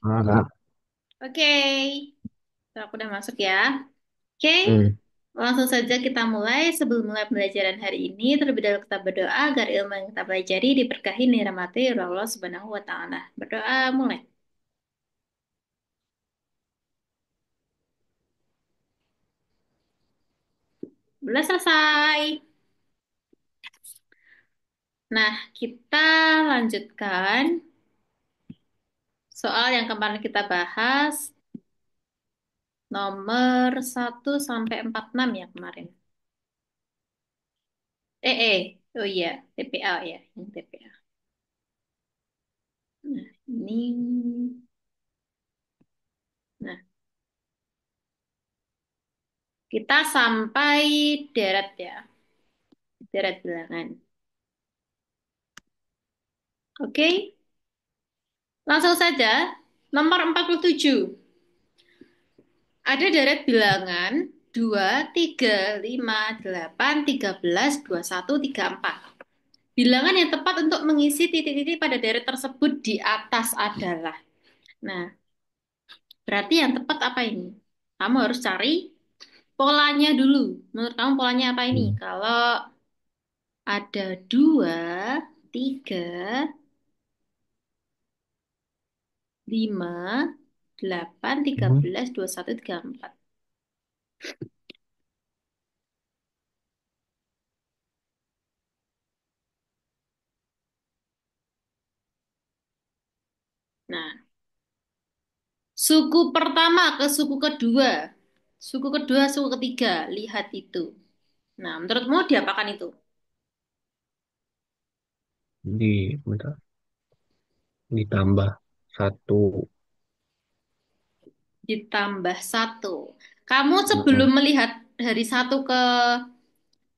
Ah, Oke, aku udah masuk ya. Oke, hmm. langsung saja kita mulai. Sebelum mulai pembelajaran hari ini, terlebih dahulu kita berdoa agar ilmu yang kita pelajari diberkahi nirmati Allah Subhanahu wa Ta'ala. Berdoa mulai. Belum selesai. Nah, kita lanjutkan soal yang kemarin kita bahas, nomor 1 sampai 46 ya kemarin. Oh iya, TPA ya, yang TPA. Nah, ini, nah, kita sampai deret ya, deret bilangan. Oke, langsung saja. Nomor 47. Ada deret bilangan 2, 3, 5, 8, 13, 21, 34. Bilangan yang tepat untuk mengisi titik-titik pada deret tersebut di atas adalah. Nah, berarti yang tepat apa ini? Kamu harus cari polanya dulu. Menurut kamu polanya apa ini? Hmm. Kalau ada 2, 3, 5, 8, tiga Hmm. belas, 21, 34. Nah, suku pertama ke suku kedua. Suku kedua, suku ketiga. Lihat itu. Nah, menurutmu diapakan itu? Bentar, ditambah satu. Ditambah satu. Kamu sebelum Hmm. melihat dari satu ke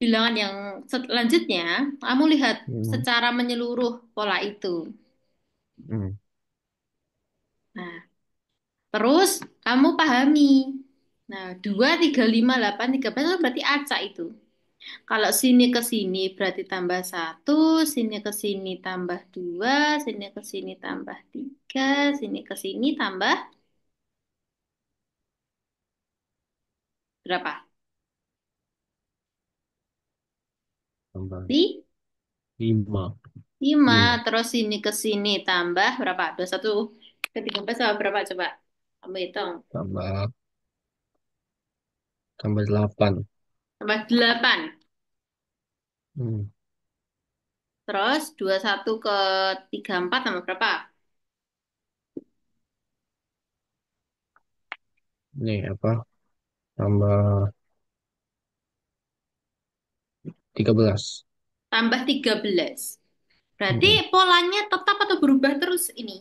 bilangan yang selanjutnya, kamu lihat Hmm. secara menyeluruh pola itu. Hmm. Nah, terus kamu pahami. Nah, 2, 3, 5, 8, 13 itu berarti acak itu. Kalau sini ke sini berarti tambah satu, sini ke sini tambah dua, sini ke sini tambah tiga, sini ke sini tambah berapa? Tambah Di lima. lima, Lima. terus sini ke sini tambah berapa? 21 ke 13 tambah berapa coba? Kamu hitung. Tambah tambah delapan. Tambah 8. Hmm. Terus 21 ke 34 tambah berapa? Ini apa? Tambah 13. Tambah 13. Berarti Hmm. polanya tetap atau berubah terus ini?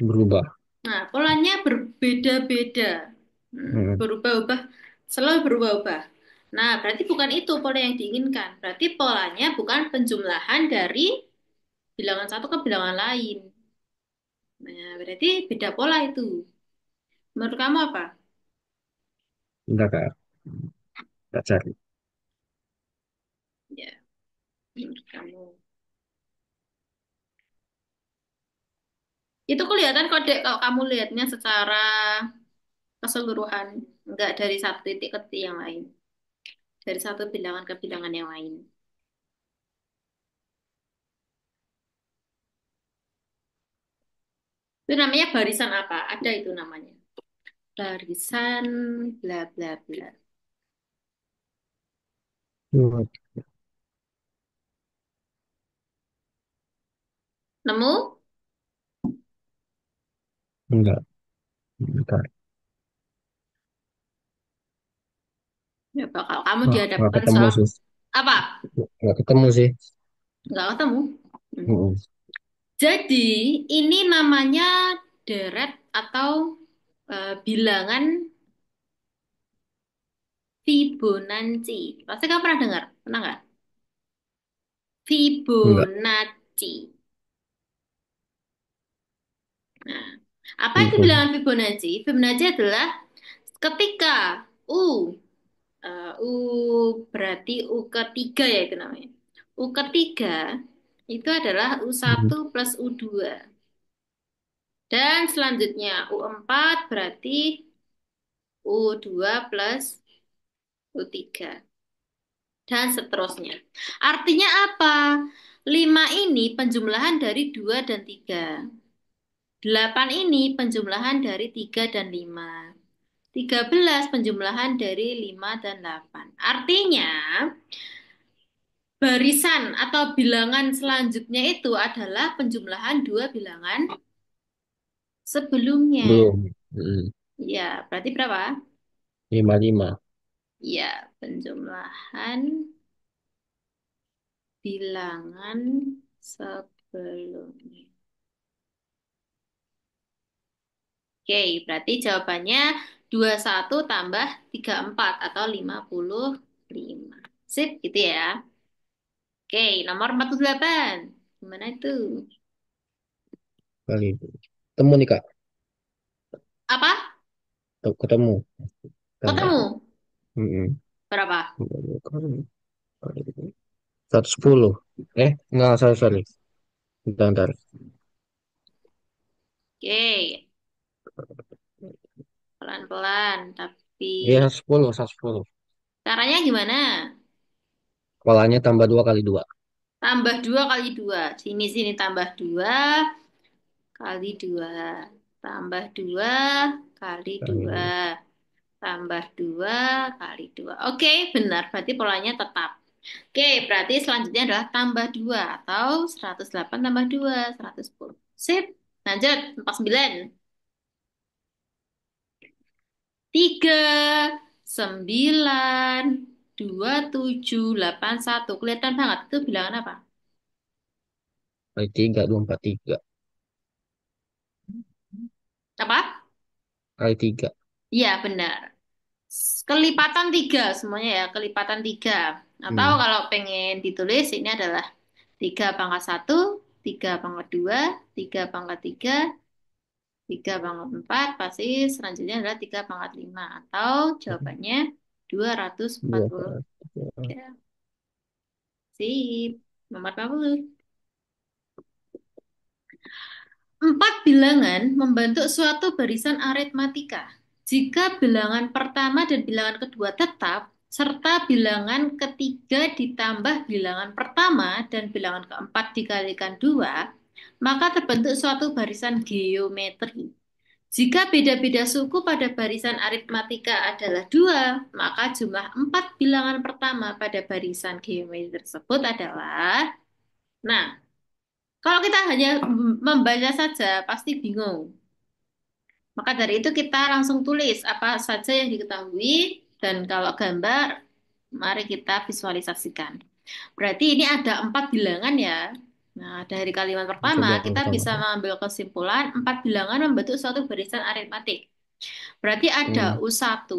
Berubah. Nah, polanya berbeda-beda. Hmm. Berubah-ubah, selalu berubah-ubah. Nah, berarti bukan itu pola yang diinginkan. Berarti polanya bukan penjumlahan dari bilangan satu ke bilangan lain. Nah, berarti beda pola itu. Menurut kamu apa? Bentar, Kak. Tak cari. Ya, menurut kamu. Itu kelihatan kok, Dek, kalau kamu lihatnya secara keseluruhan. Enggak dari satu titik ke titik yang lain. Dari satu bilangan ke bilangan yang lain. Itu namanya barisan apa? Ada itu namanya. Barisan bla bla bla. Hmm. Nemu? Enggak. Bentar. Ya, kalau kamu Wah, nggak dihadapkan ketemu soal sih. apa? Nggak ketemu sih. Nggak ketemu. Hmm. Hmm. Jadi ini namanya deret atau bilangan Fibonacci. Pasti kamu pernah dengar? Pernah nggak? Enggak. Fibonacci. Nah, apa itu Hmm. bilangan Fibonacci? Fibonacci adalah ketika U berarti U ketiga ya itu namanya. U ketiga itu adalah Hmm. U1 plus U2. Dan selanjutnya U4 berarti U2 plus U3. Dan seterusnya. Artinya apa? 5 ini penjumlahan dari 2 dan 3. 8 ini penjumlahan dari 3 dan 5. 13 penjumlahan dari 5 dan 8. Artinya, barisan atau bilangan selanjutnya itu adalah penjumlahan dua bilangan sebelumnya. Belum. Mm, Ya, berarti berapa? 55. Ya, penjumlahan bilangan sebelumnya. Oke, berarti jawabannya 21 tambah 34 atau 55. Sip, gitu ya. Oke, nomor 48. Gimana itu? Kali itu. Ketemu nih Kak. Apa? Ketemu. Tanda. Ketemu? Mm-mm. Berapa? Kali itu. 110. Enggak, sorry, sorry. Bentar, bentar. Oke, pelan-pelan. Tapi Iya, 110, 110. caranya gimana? Polanya tambah 2 kali 2. Tambah 2 kali 2. Sini tambah 2 kali 2. Tambah 2 kali Kali 2. 2. Tambah 2 kali 2. Oke, benar. Berarti polanya tetap. Oke, berarti selanjutnya adalah tambah 2 atau 108 tambah 2, 110. Sip. Lanjut, 49. 3, 9, 27, 81. Kelihatan banget. Itu bilangan apa? Kali 3, 243. Apa? Kali 3. Iya, benar. Kelipatan 3 semuanya ya. Kelipatan 3. Atau Hmm. kalau pengen ditulis, ini adalah 3 pangkat 1, 3 pangkat 2, 3 pangkat 3, 3 pangkat 4, pasti selanjutnya adalah 3 pangkat 5. Atau jawabannya 2 243. kali 3. Sip. Nomor 40. Empat bilangan membentuk suatu barisan aritmatika. Jika bilangan pertama dan bilangan kedua tetap, serta bilangan ketiga ditambah bilangan pertama dan bilangan keempat dikalikan dua, maka terbentuk suatu barisan geometri. Jika beda-beda suku pada barisan aritmatika adalah dua, maka jumlah empat bilangan pertama pada barisan geometri tersebut adalah... Nah, kalau kita hanya membaca saja, pasti bingung. Maka dari itu kita langsung tulis apa saja yang diketahui dan kalau gambar, mari kita visualisasikan. Berarti ini ada empat bilangan ya. Nah, dari kalimat pertama Coba yang kita pertama. bisa mengambil kesimpulan empat bilangan membentuk suatu barisan aritmatik. Berarti ada Hmm. U1,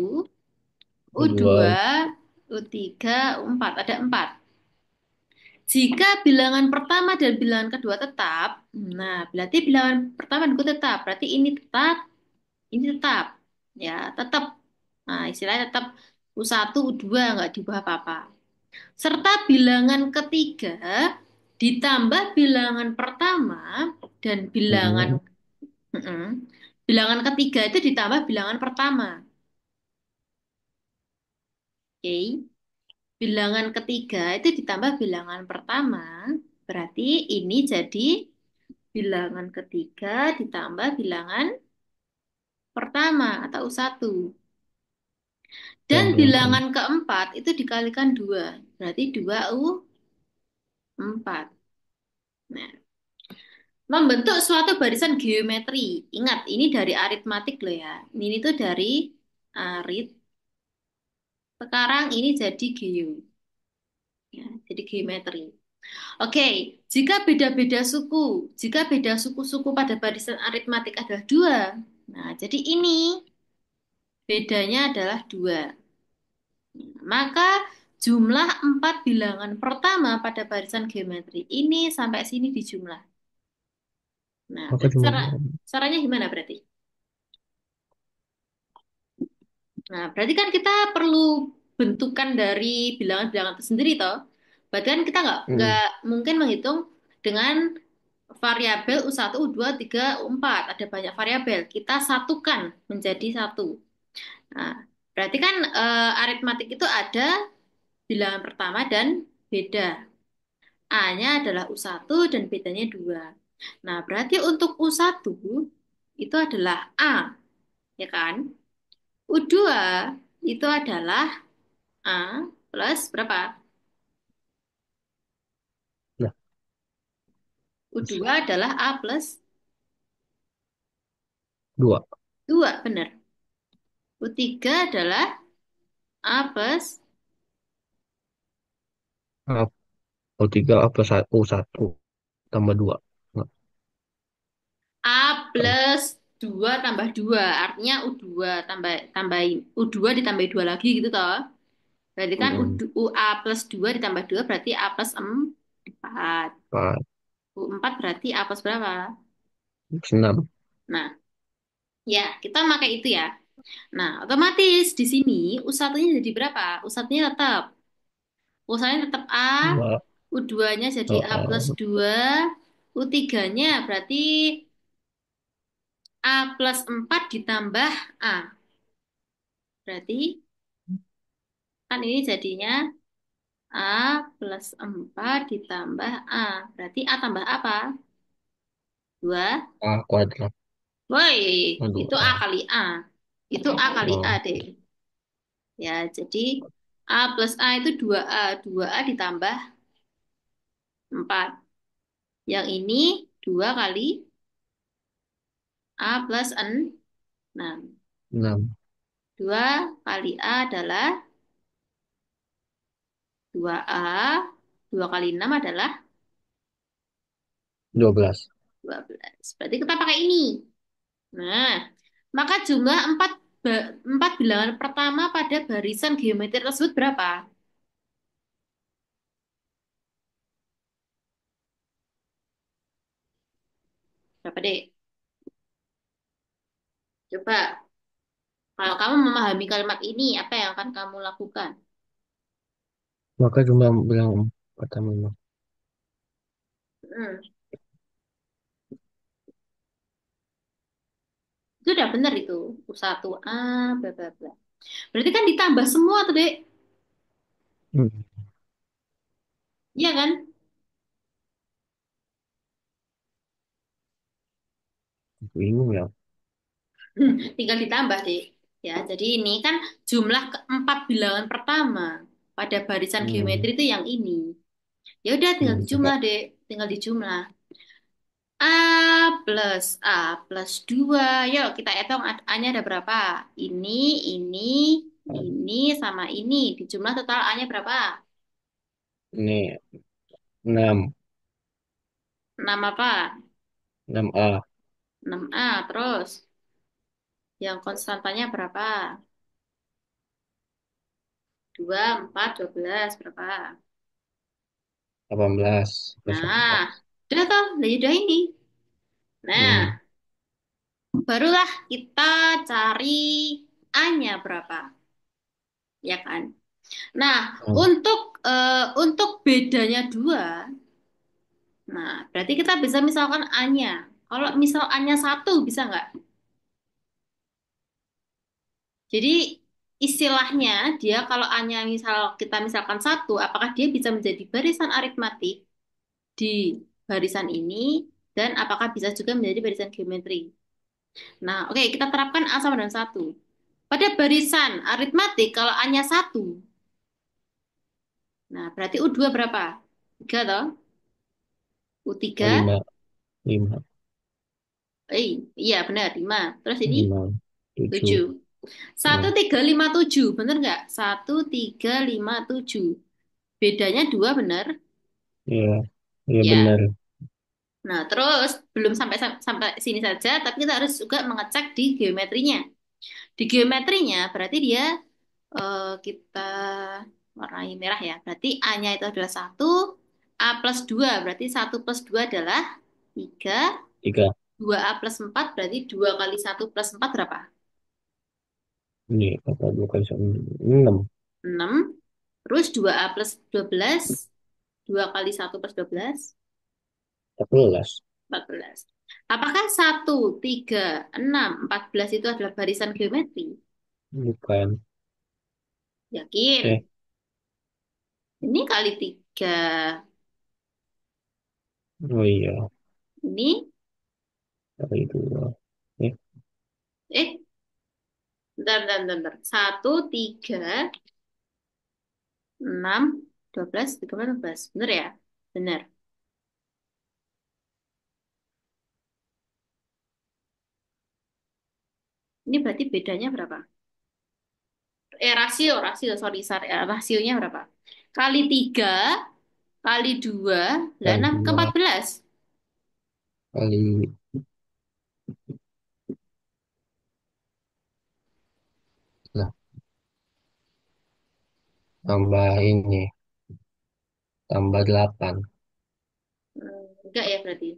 U2. U2, U3, U4. Ada empat. Jika bilangan pertama dan bilangan kedua tetap, nah berarti bilangan pertama dan kedua tetap. Berarti ini tetap. Ya, tetap. Nah, istilahnya tetap U1, U2 nggak diubah apa-apa. Serta bilangan ketiga ditambah bilangan pertama dan bilangan Hmm. mm-mm, bilangan ketiga itu ditambah bilangan pertama. Oke. Bilangan ketiga itu ditambah bilangan pertama. Berarti ini jadi bilangan ketiga ditambah bilangan pertama atau U1. Dan Yang bilang bilangan pertama. keempat itu dikalikan 2. Berarti 2U4. Nah, membentuk suatu barisan geometri. Ingat, ini dari aritmatik loh ya. Ini tuh dari arit. Sekarang ini jadi geo. Ya, jadi geometri. Oke, jika beda suku-suku pada barisan aritmatik adalah 2. Nah, jadi ini bedanya adalah 2. Maka jumlah 4 bilangan pertama pada barisan geometri ini sampai sini dijumlah. Nah, Maka berarti cuma caranya gimana berarti? Nah, berarti kan kita perlu bentukan dari bilangan-bilangan itu sendiri toh. Berarti kan kita nggak hmm. mungkin menghitung dengan variabel U1, U2, U3, U4. Ada banyak variabel. Kita satukan menjadi satu. Nah, berarti kan aritmatik itu ada bilangan pertama dan beda. A-nya adalah U1 dan bedanya 2. Nah, berarti untuk U1 itu adalah A, ya kan? U2 itu adalah A plus berapa? Nah, U2 adalah A plus dua. 2, benar. U3 adalah A plus A, O3 A plus U1 tambah 2. Nggak A tahu. plus 2 tambah 2. Artinya U2 tambahin. U2 ditambah 2 lagi gitu toh. Berarti kan Mm-mm. UA plus 2 ditambah 2 berarti A plus 4. Empat. U4 berarti A plus berapa? 6. Nah, ya kita pakai itu ya. Nah, otomatis di sini U1-nya jadi berapa? U1-nya tetap. U1-nya tetap A, 2. U2-nya jadi Oh, A plus 2, U3-nya berarti A plus 4 ditambah A. Berarti kan ini jadinya A plus 4 ditambah A. Berarti A tambah apa? 2. A kuadrat. Woi, Aduh, itu A A. kali A. Itu A kali A Oh, deh. Ya, jadi A plus A itu 2A. 2A ditambah 4. Yang ini 2 kali A plus 6. 6. 2 kali A adalah 2A. 2 kali 6 adalah 12. 12. Berarti kita pakai ini. Nah, maka jumlah 4 bilangan pertama pada barisan geometri tersebut berapa? Berapa, Dek? Coba. Kalau kamu memahami kalimat ini, apa yang akan kamu lakukan? Maka jumlah bilang pertama 5. Hmm, itu udah benar itu. U1A, bla bla bla. Berarti kan ditambah semua tuh, Dek. Hmm. Iya kan? Bingung ya. Tinggal ditambah, Dek. Ya, jadi ini kan jumlah keempat bilangan pertama pada barisan Hmm. geometri itu yang ini. Ya udah tinggal Pakai dijumlah, Dek. Tinggal dijumlah. A plus A plus 2. Yuk kita hitung A-nya ada berapa? Ini, sama ini. Dijumlah total A-nya berapa? ini 6. 6 apa? 6A. 6A. Terus yang konstantanya berapa? 2, 4, 12. Berapa? 18 plus Nah, 11. udah toh. Udah ini. Hmm. Nah, barulah kita cari A-nya berapa. Ya kan? Nah, Hmm. untuk bedanya 2. Nah, berarti kita bisa misalkan A-nya. Kalau misal A-nya 1 bisa nggak? Jadi istilahnya dia kalau A-nya misal kita misalkan 1, apakah dia bisa menjadi barisan aritmatik di barisan ini dan apakah bisa juga menjadi barisan geometri? Nah, oke, kita terapkan A sama dengan 1. Pada barisan aritmatik kalau A-nya 1, nah berarti U2 berapa? 3 toh? U3, 5. 5. iya benar 5. Terus ini 5. 7. 7. Satu Hmm. tiga lima tujuh, bener nggak? 1, 3, 5, 7. Bedanya 2 bener? Iya. Iya Ya. benar. Nah, terus belum sampai sampai sini saja, tapi kita harus juga mengecek di geometrinya. Di geometrinya berarti dia kita warnai merah ya. Berarti A-nya itu adalah 1, A plus 2 berarti 1 plus 2 adalah 3, 3. 2A plus 4 berarti 2 kali 1 plus 4 berapa? Ini apa 2 kali 1? 6. 6. Terus 2A plus 12, 2 kali 1 plus 12. 14. 14. Apakah 1, 3, 6, 14 itu adalah barisan geometri? Bukan. Yakin? Eh, Ini kali 3. oh iya. Ini, Kali dua. Eh, eh, bentar, bentar, bentar, bentar. 1, 3, 6, 12, 13, 14. Bener ya? Bener. Ini berarti bedanya berapa? Rasio, rasio, sorry, sorry. Rasionya berapa? Kali 3, kali 2, lah kali 6 ke dua. 14. Kali lah tambah ini. Tambah 8. Enggak ya berarti.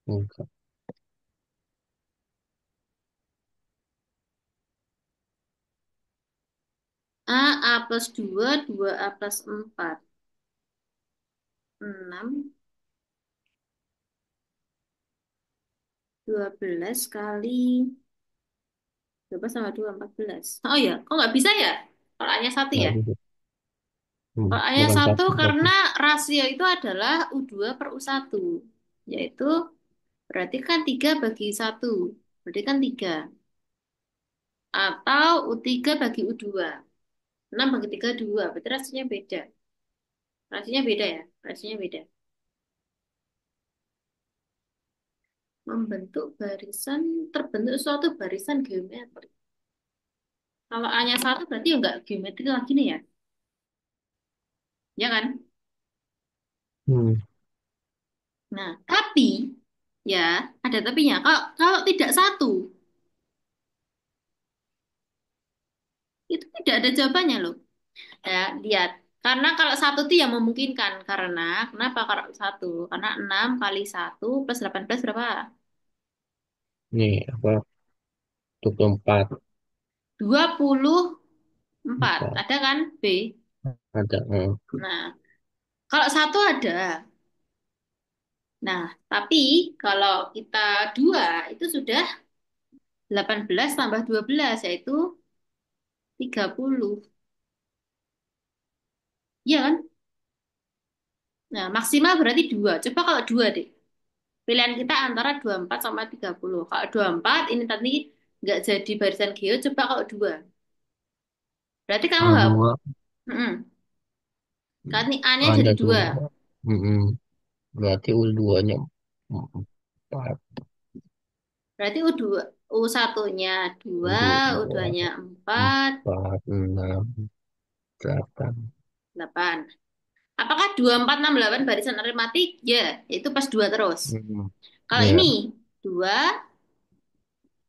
Enggak. A plus 2, 2A plus 4. 6, 12 kali 12 sama 2, 14. Oh ya, kok nggak bisa ya? Kalau hanya satu Nggak ya? bisa. Kalau hanya Bukan satu satu berarti. karena rasio itu adalah U2/U1. Yaitu berarti kan 3 bagi 1. Berarti kan 3. Atau U3/U2. 6 bagi 3, 2. Berarti rasionya beda. Rasionya beda ya? Rasionya beda. Membentuk barisan, terbentuk suatu barisan geometri. Kalau hanya satu berarti ya nggak geometri lagi nih ya. Ya kan? Hmm. Nah, tapi ya ada tapinya. Kalau tidak satu, itu tidak ada jawabannya loh. Ya, lihat. Karena kalau satu itu yang memungkinkan. Karena, kenapa kalau satu? Karena 6 kali satu plus 18 berapa? Nih apa? 24. 24. 4. Ada kan? B. Ada. Nah, kalau satu ada. Nah, tapi kalau kita dua, itu sudah 18 tambah 12, yaitu 30. Iya kan? Nah, maksimal berarti dua. Coba kalau dua deh. Pilihan kita antara 24 sama 30. Kalau 24 ini tadi nggak jadi barisan geo. Coba kalau dua. Berarti kamu Kalau harus, dua kan nih A-nya jadi ada dua. dua. Berarti U2-nya 4. Berarti U2, U1-nya 2, U2, U2-nya 4, 4, 6, 8. 8. Apakah 2, 4, 6, 8 barisan aritmatik? Ya, itu pas 2 terus. Hmm. Kalau Ya, ini 2,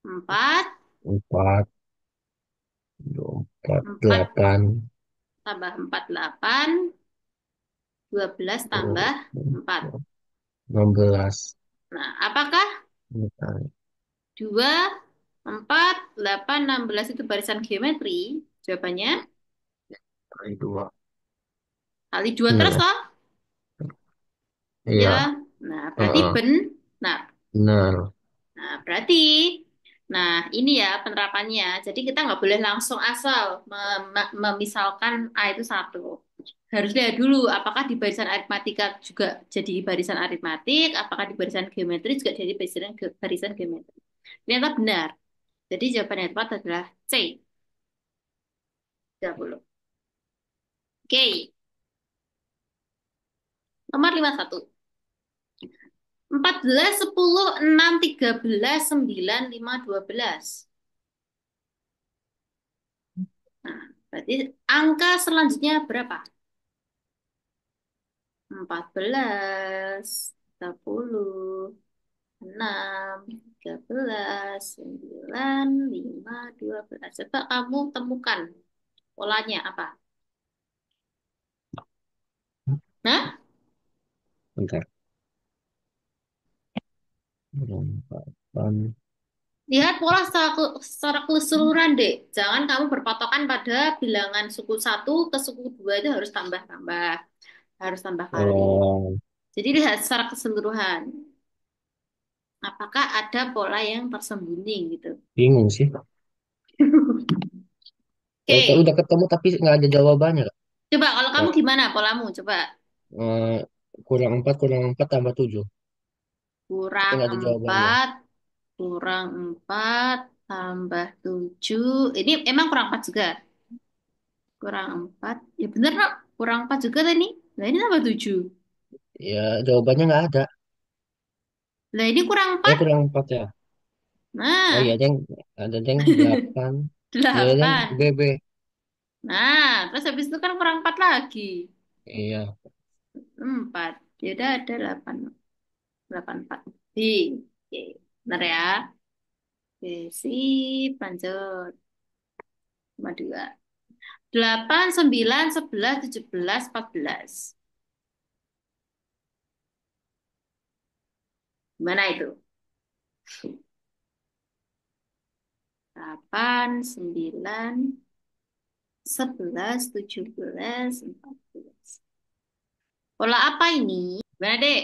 4, 4, 4, 4 8, tambah 4, 8, 12 tambah 4. 16. Nah, apakah 2, 4, 8, 16 itu barisan geometri? Jawabannya Kali 2. kali 2 terus Benar. toh? Iya. Iya. Nah, berarti Heeh. benar. Benar. Nah, berarti, nah ini ya penerapannya. Jadi kita nggak boleh langsung asal memisalkan A itu satu. Harus lihat dulu apakah di barisan aritmatika juga jadi barisan aritmatik, apakah di barisan geometri juga jadi barisan geometri. Ternyata benar. Jadi jawaban yang tepat adalah C, 30. Oke, nomor 51. 14, 10, 6, 13, 9, 5, 12. Nah, berarti angka selanjutnya berapa? 14, 10, 6, 13, 9, 5, 12. Coba kamu temukan polanya apa? Nah, Bentar. 8. lihat pola secara keseluruhan deh. Jangan kamu berpatokan pada bilangan suku satu ke suku 2 itu harus tambah-tambah. Harus tambah kali. Oh, Jadi lihat secara keseluruhan. Apakah ada pola yang tersembunyi gitu? Bingung sih. Ya, Oke, udah ketemu tapi nggak ada jawabannya, Kak. coba kalau kamu Kak, gimana polamu? Coba eh, kurang empat tambah tujuh. Tapi kurang nggak ada jawabannya. 4, kurang 4 tambah 7. Ini emang kurang 4 juga. Kurang 4. Ya bener kok. Kurang 4 juga tadi. Nah ini tambah 7. Ya, jawabannya nggak ada. Nah ini kurang 4. Kurang empat ya. Oh iya, Nah, Deng. Ada, Deng. Delapan. Ya, Deng. B, 8. B. Nah, terus habis itu kan kurang 4 lagi. Iya. 4. Ya udah ada 8. 8 4. B. Oke. Bener ya. Oke, sip. Lanjut. Nomor 2. 8, 9, 11, 17, 14. Gimana itu? 8, 9, 11, 17, 14. Pola apa ini? Gimana, Dek?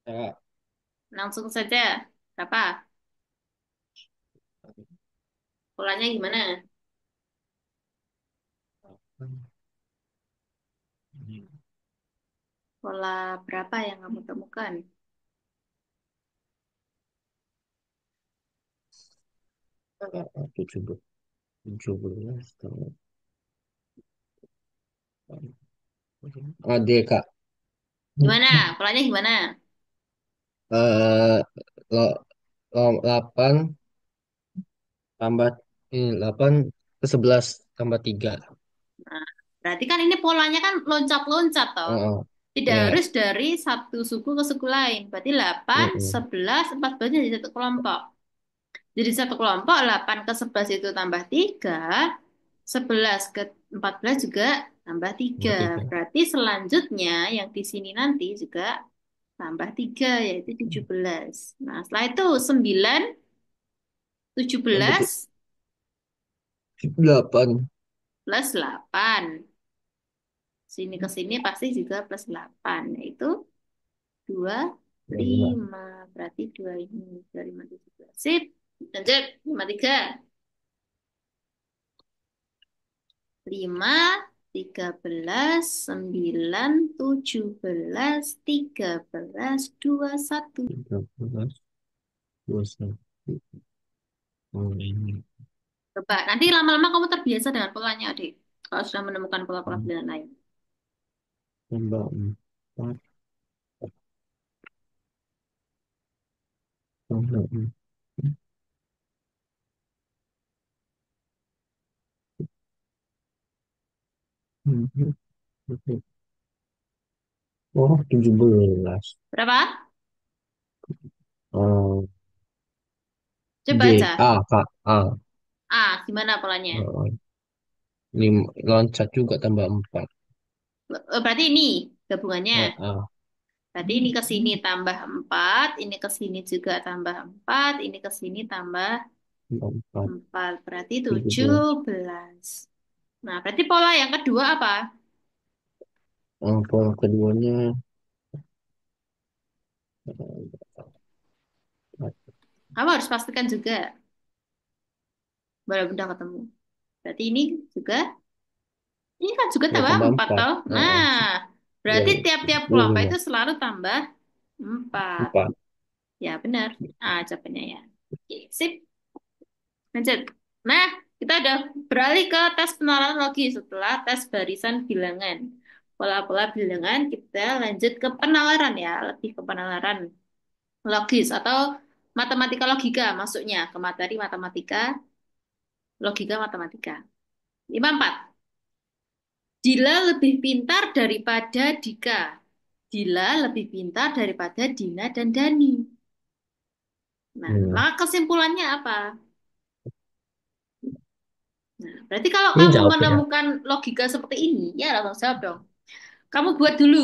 Ya, Langsung saja. Berapa? Polanya gimana? Pola berapa yang kamu temukan? tujuh belas. 17 tambah. D, Kak. Gimana? Polanya gimana? Eh, lo, 8 tambah ini 8 ke 11 tambah 3. Nah, berarti kan ini polanya kan loncat-loncat toh. Oh, Tidak ya. harus dari satu suku ke suku lain. Berarti 8, Mm-mm. 11, 14 jadi satu kelompok. Jadi satu kelompok 8 ke 11 itu tambah 3, 11 ke 14 juga tambah Tambah 3. 3. Berarti selanjutnya yang di sini nanti juga tambah 3 yaitu 17. Nah, setelah itu 9, Tambah 17 8. plus 8. Sini ke sini pasti juga plus 8. Yaitu 2, 5. 5. Berarti 2 ini. 2, 5, 17. Sip. Lanjut. 5, 3. 5, 13, 9, 17, 13, 21. 13, 21. Oh, ini. Coba, nanti lama-lama kamu terbiasa dengan polanya, adik. Kalau sudah menemukan pola-pola pilihan lain. Tambah 4. Tambah 4. Oh, 17. Berapa? Oh, Coba D. aja. A, Kak. A. Gimana polanya? Oh, 5. Loncat juga tambah 4. Berarti ini gabungannya. A. Berarti ini ke sini tambah 4, ini ke sini juga tambah 4, ini ke sini tambah 4. 4. Berarti 17. 17. Nah, berarti pola yang kedua apa? Pola keduanya. Kamu harus pastikan juga. Baru udah ketemu. Berarti ini kan juga Ya, tambah tambah 4 4. toh. Nah, Ya, berarti tiap-tiap kelompok 10. itu selalu tambah 4. 4. Ya, benar. Jawabannya ya. Oke, sip. Lanjut. Nah, kita udah beralih ke tes penalaran logis setelah tes barisan bilangan. Pola-pola bilangan kita lanjut ke penalaran ya, lebih ke penalaran logis atau matematika logika masuknya ke materi matematika, logika matematika. 54. Dila lebih pintar daripada Dika. Dila lebih pintar daripada Dina dan Dani. Nah, Hmm. maka kesimpulannya apa? Nah, berarti kalau Ini kamu jawab ya. menemukan logika seperti ini, ya langsung jawab dong. Kamu buat dulu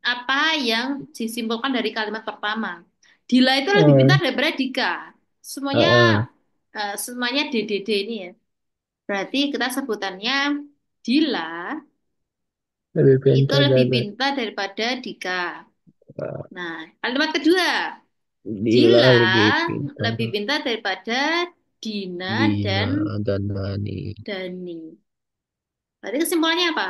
apa yang disimpulkan dari kalimat pertama. Dila itu lebih pintar Hmm. daripada Dika. Semuanya Heeh. semuanya DDD ini ya. Berarti kita sebutannya Dila Lebih itu pintar lebih dari pintar daripada Dika. Nah, kalimat kedua. Dila Dila lebih pintar. lebih pintar daripada Dina Dina dan dan Dani. Dani. Berarti kesimpulannya apa?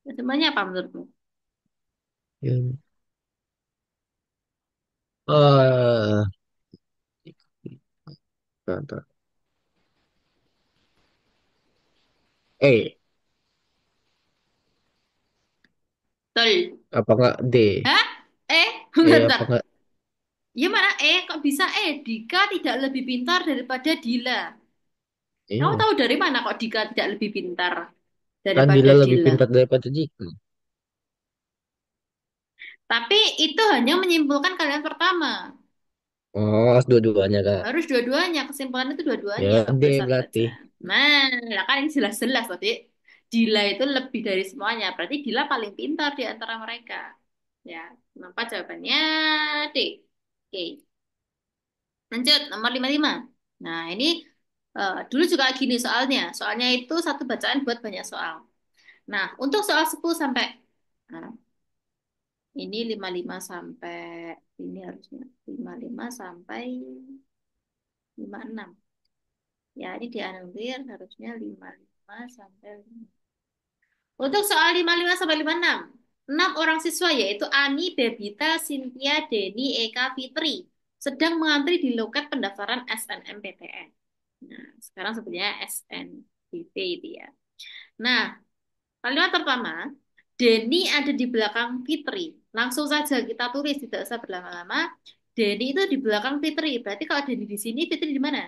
Kesimpulannya apa menurutmu? Ya. Ah, bentar. Betul. Apa enggak D? Hah? Apa Bentar. enggak? Ya mana Kok bisa Dika tidak lebih pintar daripada Dila? Kamu Iya. tahu dari mana kok Dika tidak lebih pintar Kan daripada Dila lebih Dila? pintar daripada Jika. Tapi itu hanya menyimpulkan kalian pertama. Oh, harus dua-duanya kak. Harus dua-duanya. Kesimpulan itu dua-duanya. Ya Nggak boleh D satu berarti. aja. Nah, lah kan ini jelas-jelas tadi. Dila itu lebih dari semuanya. Berarti Dila paling pintar di antara mereka. Ya, maka jawabannya D. Oke. Lanjut, nomor 55. Nah, ini dulu juga gini soalnya. Soalnya itu satu bacaan buat banyak soal. Nah, untuk soal 10 sampai nah, ini 55 sampai ini harusnya 55 sampai 56. Ya, ini dianulir harusnya 55 sampai 5. Untuk soal 55 sampai 56, 6 orang siswa yaitu Ani, Bebita, Cynthia, Denny, Eka, Fitri sedang mengantri di loket pendaftaran SNMPTN. Nah, sekarang sebetulnya SNBP itu ya. Nah, kalimat pertama, Denny ada di belakang Fitri. Langsung saja kita tulis, tidak usah berlama-lama. Denny itu di belakang Fitri. Berarti kalau Denny di sini, Fitri di mana?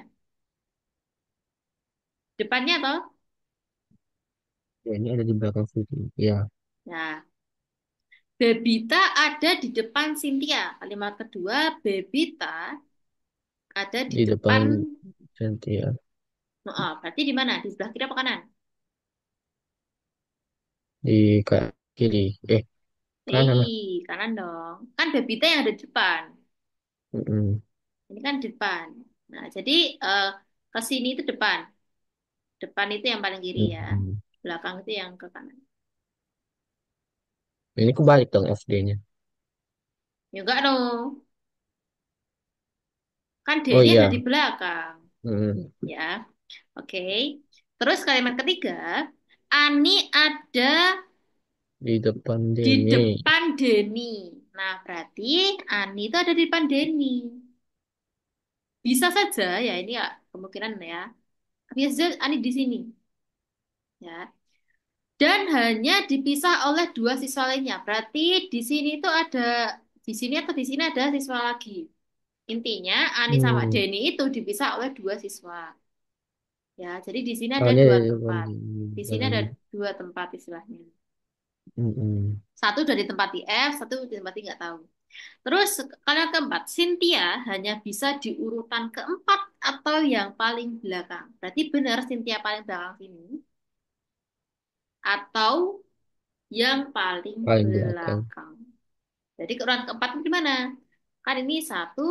Depannya toh? Ya, ini ada di belakang situ. Ya, Nah, Bebita ada di depan Cynthia. Kalimat kedua, Bebita ada di di depan. depan Cynthia. Oh, berarti di mana? Di sebelah kiri apa kanan? Di kiri. Kanan lah. Kanan dong. Kan Bebita yang ada di depan. Mm-mm. Ini kan di depan. Nah, jadi eh, ke sini itu depan. Depan itu yang paling kiri ya. Mm-mm. Belakang itu yang ke kanan. Ini kebalik dong FD-nya. Ya enggak dong. Kan Oh D-nya ada di iya. belakang. Mm. Ya, oke. Terus kalimat ketiga, Ani ada Di depan di Denny. depan Denny. Nah, berarti Ani itu ada di depan Denny. Bisa saja ya ini ya kemungkinan ya. Bisa saja Ani di sini ya. Dan hanya dipisah oleh dua siswa lainnya. Berarti di sini itu ada di sini atau di sini ada siswa lagi. Intinya Ani sama Hmm. Denny itu dipisah oleh dua siswa. Ya, jadi di sini ada Soalnya dua di depan tempat. Denny. Di sini ada dua tempat istilahnya. Mm-mm. Satu dari tempat di F, satu di tempat I nggak tahu. Terus kalian keempat, Cynthia hanya bisa di urutan keempat atau yang paling belakang. Berarti benar Cynthia paling belakang sini atau yang paling Paling belakang. belakang. Jadi urutan keempat itu di mana? Kan ini satu,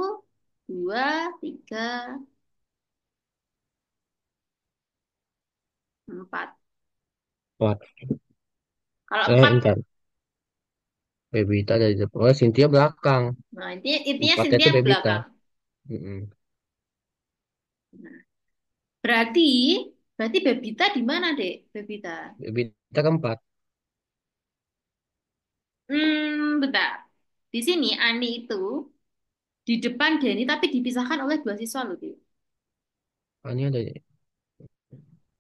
dua, tiga, empat. Wah, Kalau empat, entar. Bebita ada di depan. Oh, Cynthia belakang. nah intinya Empatnya Cynthia tuh Bebita. belakang. Mm-mm. Nah, berarti berarti Bebita di mana, Dek? Bebita. Bebita keempat. Bentar. Di sini Ani itu di depan Denny tapi dipisahkan oleh dua siswa loh, Dek. Ah, ini ada di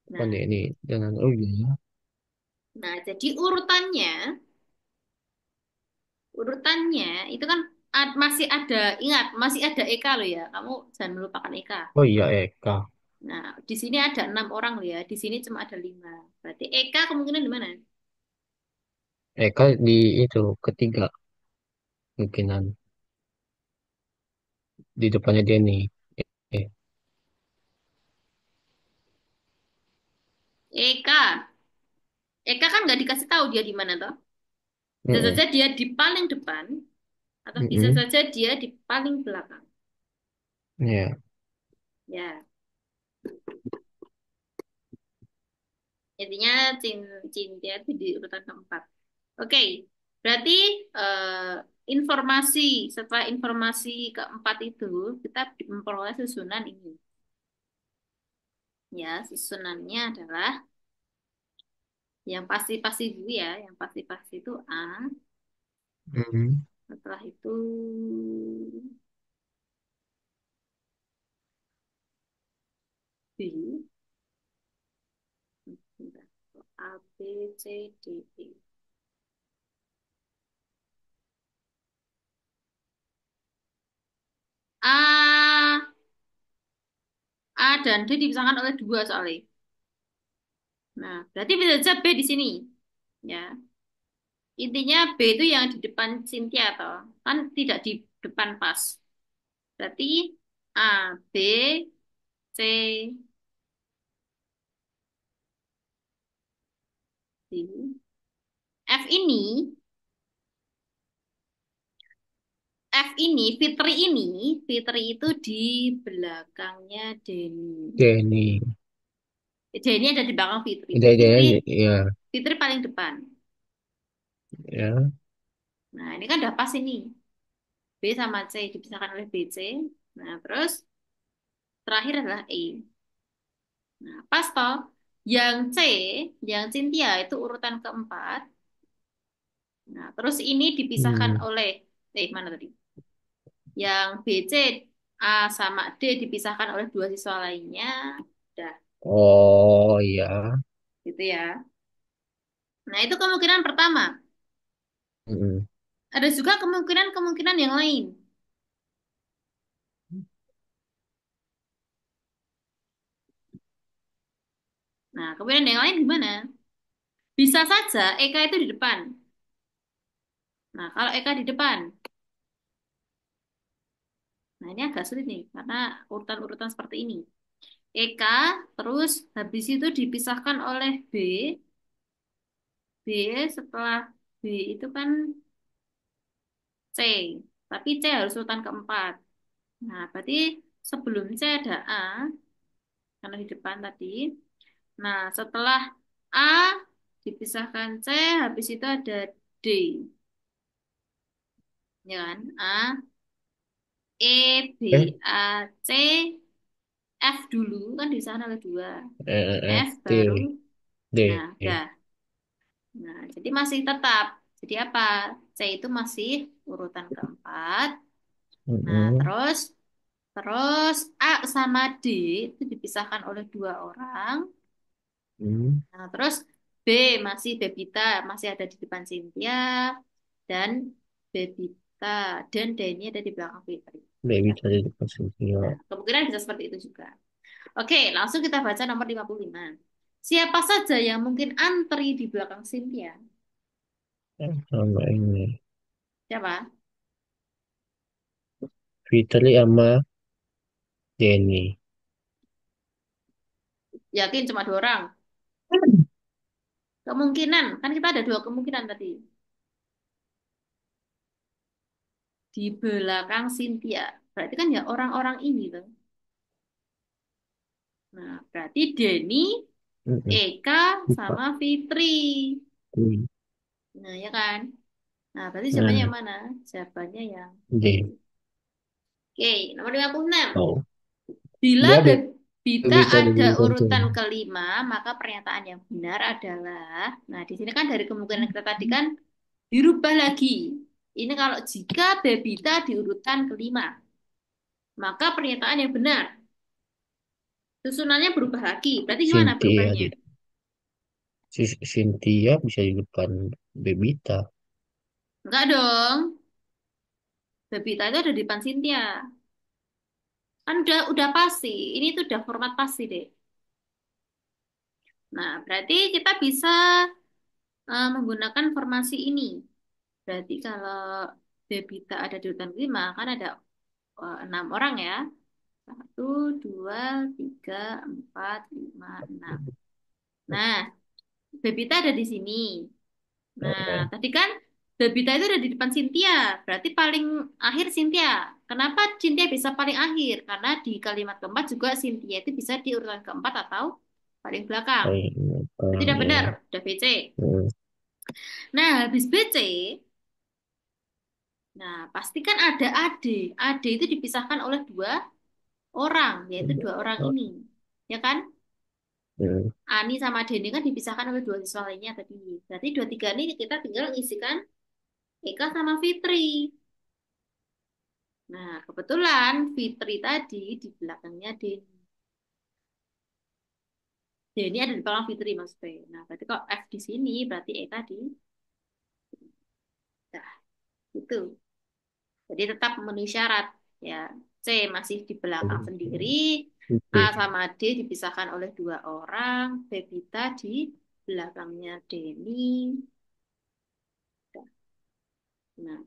depan Nah, Denny. Jangan. Oh iya. jadi urutannya itu kan masih ada, ingat, masih ada Eka loh ya. Kamu jangan melupakan Eka. Oh iya Eka. Nah, di sini ada 6 orang loh ya. Di sini cuma ada 5. Berarti Eka kemungkinan di mana? Eka di itu ketiga mungkinan di depannya Denny. Eh, Eka. Eka kan nggak dikasih tahu dia di mana toh. Bisa mm-mm. saja dia di paling depan atau bisa Mm-mm. saja dia di paling belakang. Ya. Ya, intinya Cintia itu di urutan keempat. Oke, Berarti eh, informasi setelah informasi keempat itu kita memperoleh susunan ini. Ya, susunannya adalah yang pasti-pasti dulu ya. Yang pasti-pasti itu A. Mm-mm. Setelah itu B. A, B, C, D, E. A, A dan D dipisahkan oleh dua soalnya. Nah, berarti bisa saja B di sini. Ya, intinya B itu yang di depan Cynthia toh. Kan tidak di depan pas. Berarti A, B, C, D. Fitri itu di belakangnya Denny. Denny. Denny ada di belakang Fitri. Ide-idenya ya, Fitri paling depan. ya. Nah, ini kan udah pas ini. B sama C dipisahkan oleh BC. Nah, terus terakhir adalah E. Nah, pas toh. Yang C, yang Cynthia itu urutan keempat. Nah, terus ini dipisahkan Hmm. oleh, mana tadi? Yang BC, A sama D dipisahkan oleh dua siswa lainnya. Udah, Oh ya. gitu ya. Nah, itu kemungkinan pertama. Mm-mm. Ada juga kemungkinan-kemungkinan yang lain. Nah, kemungkinan yang lain gimana? Bisa saja Eka itu di depan. Nah, kalau Eka di depan, nah ini agak sulit nih, karena urutan-urutan seperti ini. Eka, terus habis itu dipisahkan oleh B. B setelah B itu kan C. Tapi C harus urutan keempat. Nah, berarti sebelum C ada A, karena di depan tadi. Nah, setelah A dipisahkan C, habis itu ada D. Ya kan? A, E, Eh, B, A, C, F dulu kan di sana ada dua. F, F baru. T, Nah, D. dah. Nah, jadi masih tetap. Jadi apa? C itu masih urutan keempat. Nah, Mm-mm. terus terus A sama D itu dipisahkan oleh dua orang. Mm. Nah, terus B masih Bebita masih ada di depan Cynthia dan Bebita dan Denny ada di belakang Fitri. D Ya. bisa jadi posisi ya. Nah, kemungkinan bisa seperti itu juga. Oke, langsung kita baca nomor 55. Siapa saja yang mungkin antri di belakang Cynthia? Sama ini. Siapa? Fitri sama Denny. Yakin cuma dua orang? Kemungkinan, kan kita ada dua kemungkinan tadi. Di belakang Cynthia. Berarti kan ya orang-orang ini tuh. Nah, berarti Denny, Mm-mm. Eka, Lupa. sama Fitri. Hmm. Nah, ya kan? Nah, berarti jawabannya Nah, yang mana? Jawabannya yang D. D. Oke, nomor 56. Oh, Bila dia Bebita bisa ada diurutan tuh. urutan kelima, maka pernyataan yang benar adalah, nah di sini kan dari kemungkinan kita tadi kan dirubah lagi. Ini kalau jika Bebita di urutan kelima, maka pernyataan yang benar. Susunannya berubah lagi. Berarti gimana Cynthia, berubahnya? Cynthia bisa di depan Bebita. Enggak dong. Bebita itu ada di depan Cynthia. Kan udah pasti. Ini tuh udah format pasti deh. Nah, berarti kita bisa menggunakan formasi ini. Berarti kalau Bebita ada di urutan kelima, kan ada enam orang ya. Satu, dua, tiga, empat, lima, enam. Nah, Bebita ada di sini. Nah, Heeh. tadi kan Bebita itu ada di depan Cynthia. Berarti paling akhir Cynthia. Kenapa Cynthia bisa paling akhir? Karena di kalimat keempat juga Cynthia itu bisa di urutan keempat atau paling belakang. Oh, iya, Berarti Bang, udah ya. benar, udah BC. Hmm. Nah, habis BC, Nah, pastikan ada AD. AD itu dipisahkan oleh dua orang, yaitu dua orang ini. Ya kan? Hmm. Ani sama Denny kan dipisahkan oleh dua siswa lainnya tadi. Berarti dua tiga ini kita tinggal ngisikan Eka sama Fitri. Nah, kebetulan Fitri tadi di belakangnya Denny. Denny ada di belakang Fitri Mas P. Nah, berarti kalau F di sini berarti E tadi. Nah, itu. Jadi tetap memenuhi syarat. Ya, C masih di belakang sendiri. A Oke. sama D dipisahkan oleh dua orang. Bebita di belakangnya Denny. Nah,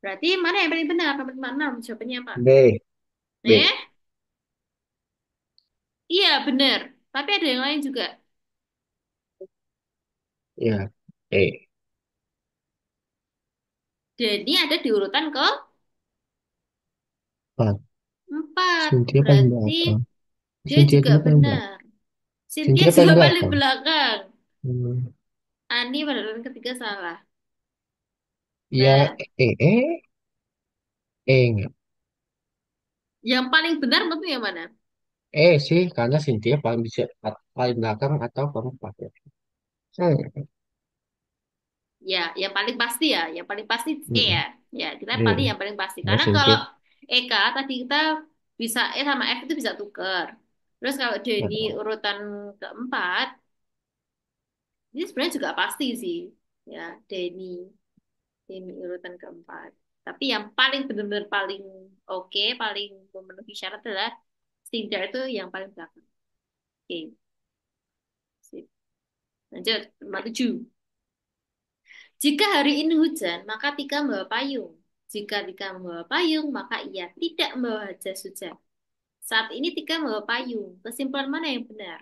berarti mana yang paling benar? Nomor 56, jawabannya apa? B. B. Eh, iya benar. Tapi ada yang lain juga. Ya. E. Denny ada di urutan ke Empat. 4. Cynthia paling Berarti belakang. dia Cynthia juga dulu paling belakang. benar. Cynthia Cynthia paling juga paling belakang. belakang. Hmm. Ani pada urutan ketiga salah. Ya. Nah, Enggak. yang paling benar menurut yang mana? Sih, karena Cynthia paling bisa paling belakang atau keempat ya. Hmm. Ya, yang paling pasti ya. Yang paling pasti E Hmm. ya. Ya, kita paling Hmm. yang paling pasti. Nah, Karena kalau Cynthia. Eka tadi kita bisa E sama F itu bisa tuker. Terus kalau Denny Nah, urutan keempat, ini sebenarnya juga pasti sih. Ya, Denny. Denny urutan keempat. Tapi yang paling benar-benar paling oke, paling memenuhi syarat adalah Stindar itu yang paling belakang. Oke, sip. Lanjut, nomor 7. Jika hari ini hujan, maka Tika membawa payung. Jika Tika membawa payung, maka ia tidak membawa jas hujan. Saat ini Tika membawa payung. Kesimpulan mana yang benar?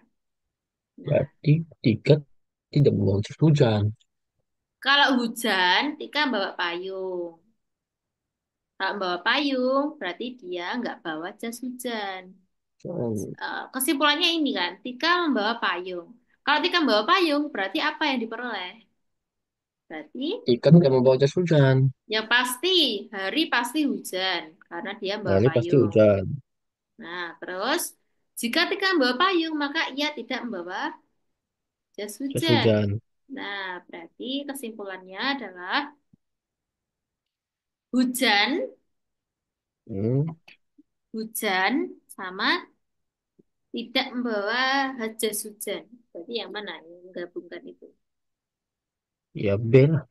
Nah, berarti tiga tidak membawa jas hujan. kalau hujan, Tika bawa payung. Kalau bawa payung, berarti dia nggak bawa jas hujan. Hmm. Kesimpulannya ini kan, Tika membawa payung. Kalau Tika membawa payung, berarti apa yang diperoleh? Berarti Ikan tidak membawa jas hujan. yang pasti, hari pasti hujan karena dia membawa Hari pasti payung. hujan. Nah, terus jika Tika membawa payung, maka ia tidak membawa jas Jas hujan. hujan. Nah, berarti kesimpulannya adalah hujan, Hmm. hujan sama tidak membawa jas hujan. Berarti yang mana yang menggabungkan itu? Ya B lah.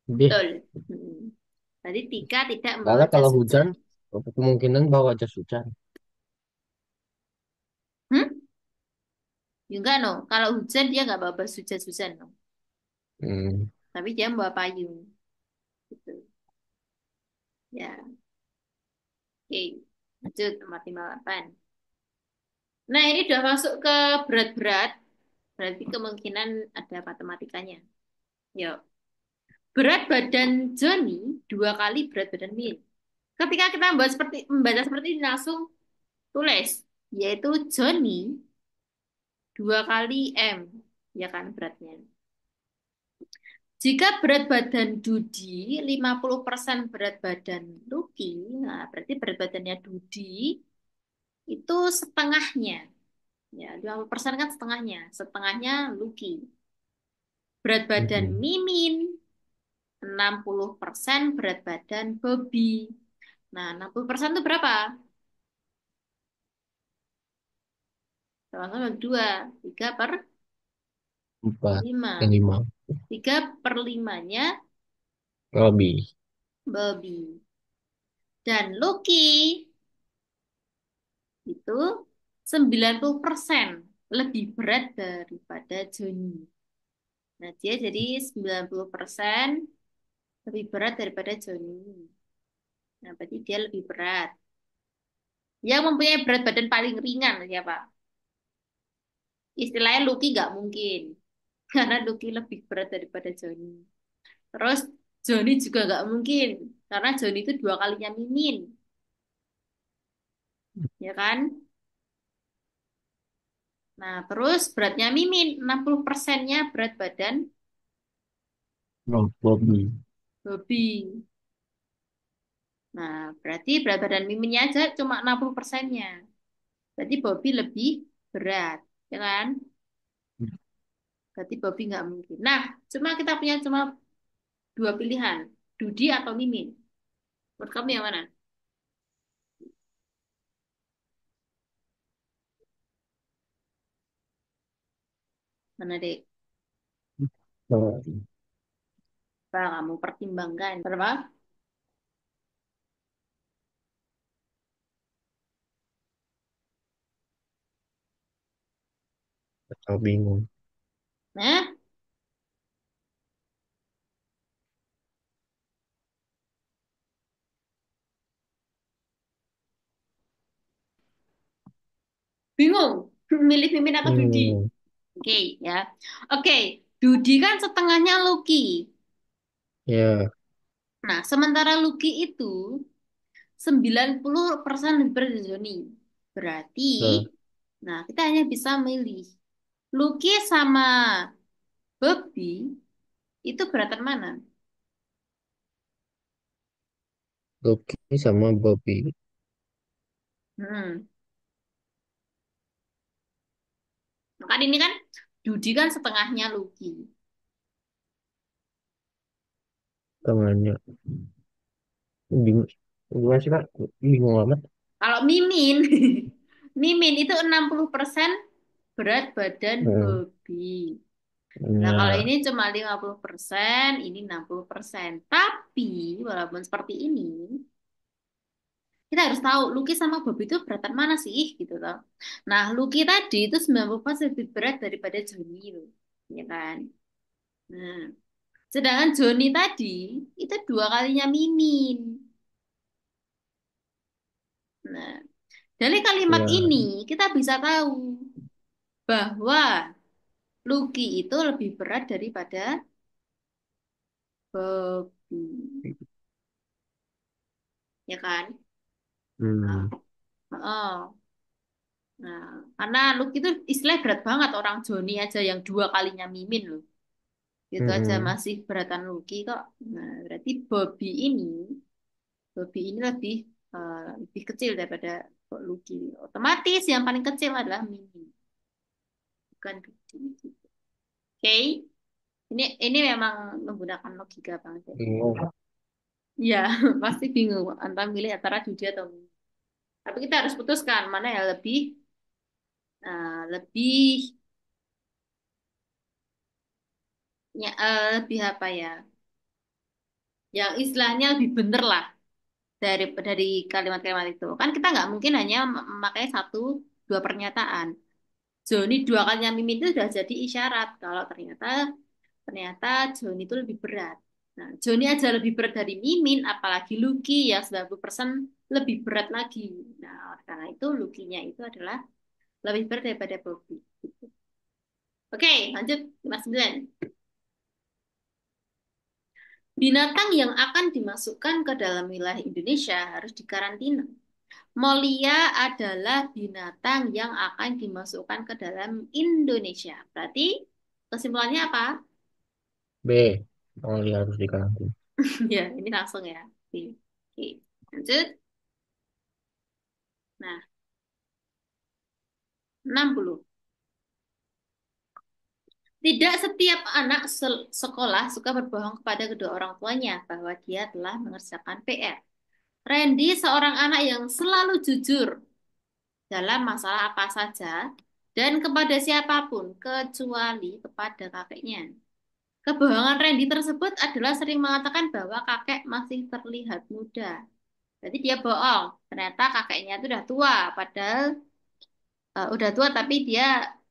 B. Betul. Hmm. Berarti Tika tidak membawa Karena jas kalau hujan, hujan. kemungkinan bawa jas hujan. Hmm? Ya enggak no. Kalau hujan dia nggak bawa jas hujan no. Hmm. Tapi dia membawa payung. Gitu. Ya, oke. Lanjut nomor 58. Nah, ini udah masuk ke berat-berat. Berarti kemungkinan ada matematikanya. Yuk. Berat badan Joni dua kali berat badan Min. Ketika kita membaca seperti ini langsung tulis. Yaitu Joni dua kali M. Ya kan beratnya. Jika berat badan Dudi 50% berat badan Lucky, nah berarti berat badannya Dudi itu setengahnya. Ya, 50% kan setengahnya. Setengahnya Lucky. Berat badan Hmm. Mimin 60% berat badan Bobby. Nah, 60% itu berapa? Sama-sama dua. 3 per Empat. Dan 5. lima. 3 per 5-nya Lebih. Bobby. Dan Lucky itu 90% lebih berat daripada Joni. Nah, dia jadi 90% lebih berat daripada Joni. Nah, berarti dia lebih berat. Yang mempunyai berat badan paling ringan siapa? Istilahnya Lucky nggak mungkin. Karena Lucky lebih berat daripada Joni. Terus Joni juga nggak mungkin. Karena Joni itu dua kalinya Mimin. Ya kan? Nah, terus beratnya Mimin. 60%-nya berat badan No, Bobby. Bobby. Nah, berarti berat badan Miminnya aja cuma 60%-nya. Berarti Bobby lebih berat, ya kan? Berarti Bobby nggak mungkin. Nah, kita punya dua pilihan, Dudi atau Mimin. Menurut kamu yang mana? Mana dek? Oh, Apa kamu pertimbangkan? Berapa? aku bingung. Nah, bingung. Milih Mimin atau Dudi? Hmm, Oke, ya. Oke, Dudi kan setengahnya Lucky. ya, Nah, sementara Lucky itu 90% lebih berat dari Joni. Berarti, eh, nah kita hanya bisa milih. Lucky sama Bobby itu beratan mana? Lucky sama Bobby. Hmm. Kan ini kan Dudi kan setengahnya Lucky. Tangannya. Bingung. Gimana sih, Kak? Bingung amat. Kalau Mimin, Mimin itu 60% berat badan Hmm, Bobby. Nah, kalau ya, ini cuma 50%, ini 60%. Tapi, walaupun seperti ini, kita harus tahu Lucky sama Bobby itu beratan mana sih, gitu loh. Nah, Lucky tadi itu 90% lebih berat daripada Joni, loh. Ya kan? Nah, sedangkan Joni tadi, itu dua kalinya Mimin. Nah, dari kalimat ya, ini, kita bisa tahu bahwa Lucky itu lebih berat daripada Bobby. Ya kan? hmm, Nah, oh. Nah, karena Lucky itu istilah berat banget orang Joni aja yang dua kalinya Mimin loh. Itu aja hmm, masih beratan Lucky kok. Nah, berarti Bobby ini lebih kecil daripada Lucky. Otomatis yang paling kecil adalah Mimin, bukan Lucky. Oke, ini memang menggunakan logika banget. bingung. Iya, pasti bingung antara milih antara Judi atau Mimin. Tapi kita harus putuskan mana yang lebih lebih apa ya? Yang istilahnya lebih bener lah dari kalimat-kalimat itu. Kan kita nggak mungkin hanya memakai satu dua pernyataan. Joni dua kalinya Mimin itu sudah jadi isyarat kalau ternyata ternyata Joni itu lebih berat. Nah, Joni aja lebih berat dari Mimin, apalagi Lucky yang 90% lebih berat lagi. Nah, karena itu Lucky-nya itu adalah lebih berat daripada Bobby. Oke, lanjut 59. Binatang yang akan dimasukkan ke dalam wilayah Indonesia harus dikarantina. Molia adalah binatang yang akan dimasukkan ke dalam Indonesia. Berarti kesimpulannya apa? B. Oh, ya harus dikarantina. Ya, ini langsung ya. Oke, lanjut. Nah, 60. Tidak setiap anak sekolah suka berbohong kepada kedua orang tuanya bahwa dia telah mengerjakan PR. Randy seorang anak yang selalu jujur dalam masalah apa saja dan kepada siapapun kecuali kepada kakeknya. Kebohongan Randy tersebut adalah sering mengatakan bahwa kakek masih terlihat muda. Jadi dia bohong. Ternyata kakeknya itu udah tua, padahal udah tua tapi dia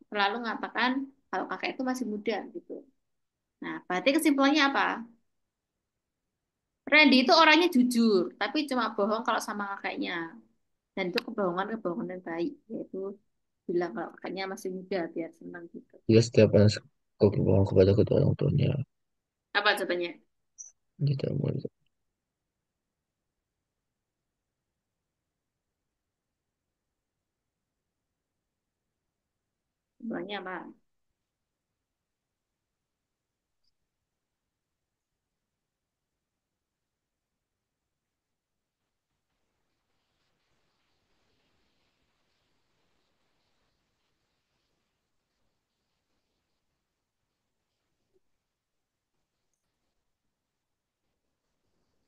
selalu mengatakan kalau kakek itu masih muda gitu. Nah, berarti kesimpulannya apa? Randy itu orangnya jujur, tapi cuma bohong kalau sama kakeknya. Dan itu kebohongan-kebohongan yang baik, yaitu bilang kalau kakaknya masih muda biar senang gitu. Dia setiap anak suka berbohong kepada kedua orang tuanya. Apa jawabannya? Gitu, gitu. Jawabannya apa?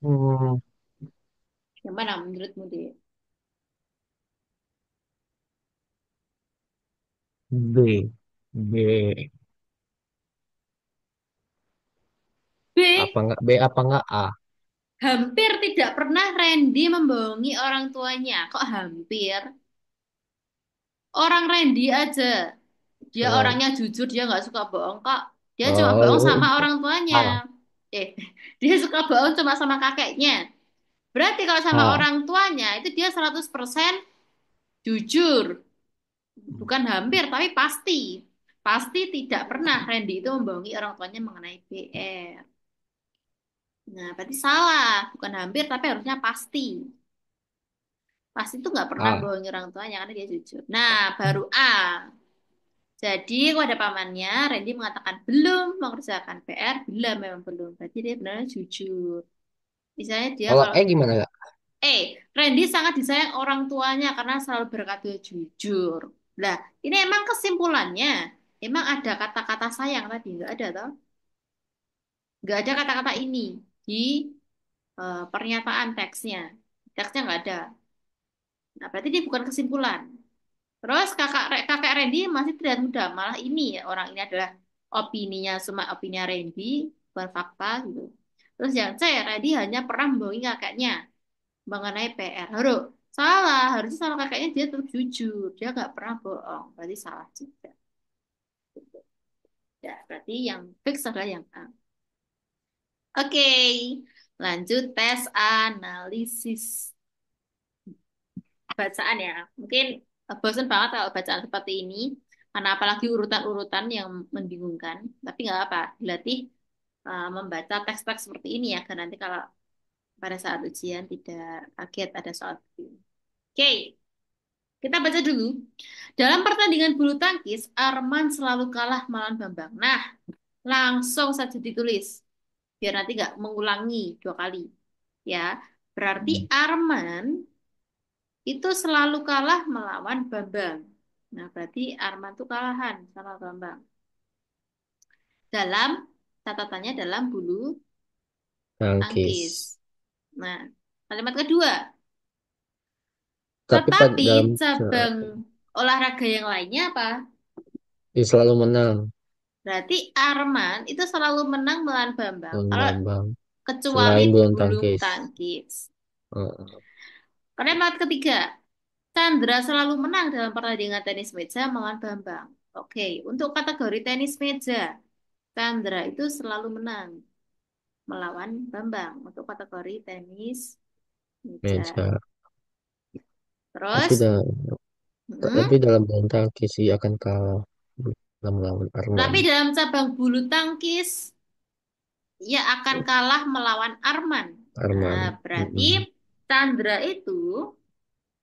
Hmm, Yang mana menurutmu deh? B. B. B. Apa enggak B apa enggak A? Hampir tidak pernah Randy membohongi orang tuanya. Kok hampir? Orang Randy aja. Dia Oh, orangnya jujur, dia nggak suka bohong kok. Dia cuma bohong sama oh, orang tuanya. A. Eh, dia suka bohong cuma sama kakeknya. Berarti kalau sama A. orang tuanya, itu dia 100% jujur. Bukan hampir, tapi pasti. Pasti tidak pernah Randy itu membohongi orang tuanya mengenai PR. Nah, berarti salah. Bukan hampir, tapi harusnya pasti. Pasti itu nggak pernah A. bohongi orang tuanya karena dia jujur. Nah, baru A. Jadi kepada pamannya, Randy mengatakan belum mengerjakan PR, bila memang belum. Berarti dia benar jujur. Misalnya dia Kalau kalau E gimana ya? Randy sangat disayang orang tuanya karena selalu berkata jujur. Nah, ini emang kesimpulannya. Emang ada kata-kata sayang tadi? Nggak ada toh? Nggak ada kata-kata ini di pernyataan teksnya. Teksnya nggak ada. Nah, berarti ini bukan kesimpulan. Terus kakak Randy masih tidak muda, malah ini ya orang ini adalah opininya cuma opini Randy, bukan fakta gitu. Terus yang C, Randy hanya pernah membohongi kakaknya mengenai PR. Harus salah, harusnya sama kakaknya dia tetap jujur, dia nggak pernah bohong, berarti salah juga. Ya, berarti yang fix adalah yang A. Oke, lanjut tes analisis bacaan ya. Mungkin bosan banget kalau bacaan seperti ini, karena apalagi urutan-urutan yang membingungkan. Tapi nggak apa, dilatih membaca teks-teks seperti ini ya, karena nanti kalau pada saat ujian tidak kaget ada soal seperti ini. Oke, kita baca dulu. Dalam pertandingan bulu tangkis, Arman selalu kalah melawan Bambang. Nah, langsung saja ditulis, biar nanti nggak mengulangi dua kali. Ya, berarti Arman itu selalu kalah melawan Bambang. Nah, berarti Arman tuh kalahan sama Bambang. Dalam catatannya dalam bulu tangkis. Tangkis. Nah, kalimat kedua. Tapi pada Tetapi dalam cabang olahraga yang lainnya apa? dia selalu menang Berarti Arman itu selalu menang melawan Bambang. lawan Kalau Bambang. kecuali Selain bulu bulu tangkis. tangkis. Oh, Kalimat ketiga. Chandra selalu menang dalam pertandingan tenis meja melawan Bambang. Oke, untuk kategori tenis meja, Chandra itu selalu menang melawan Bambang untuk kategori tenis meja. meja. Tapi Terus, dalam hmm, tapi dalam bulu tangkis ia akan kalah dalam melawan Arman. tapi dalam cabang bulu tangkis, ia akan kalah melawan Arman. Nah, Arman. berarti Mm-mm. Chandra itu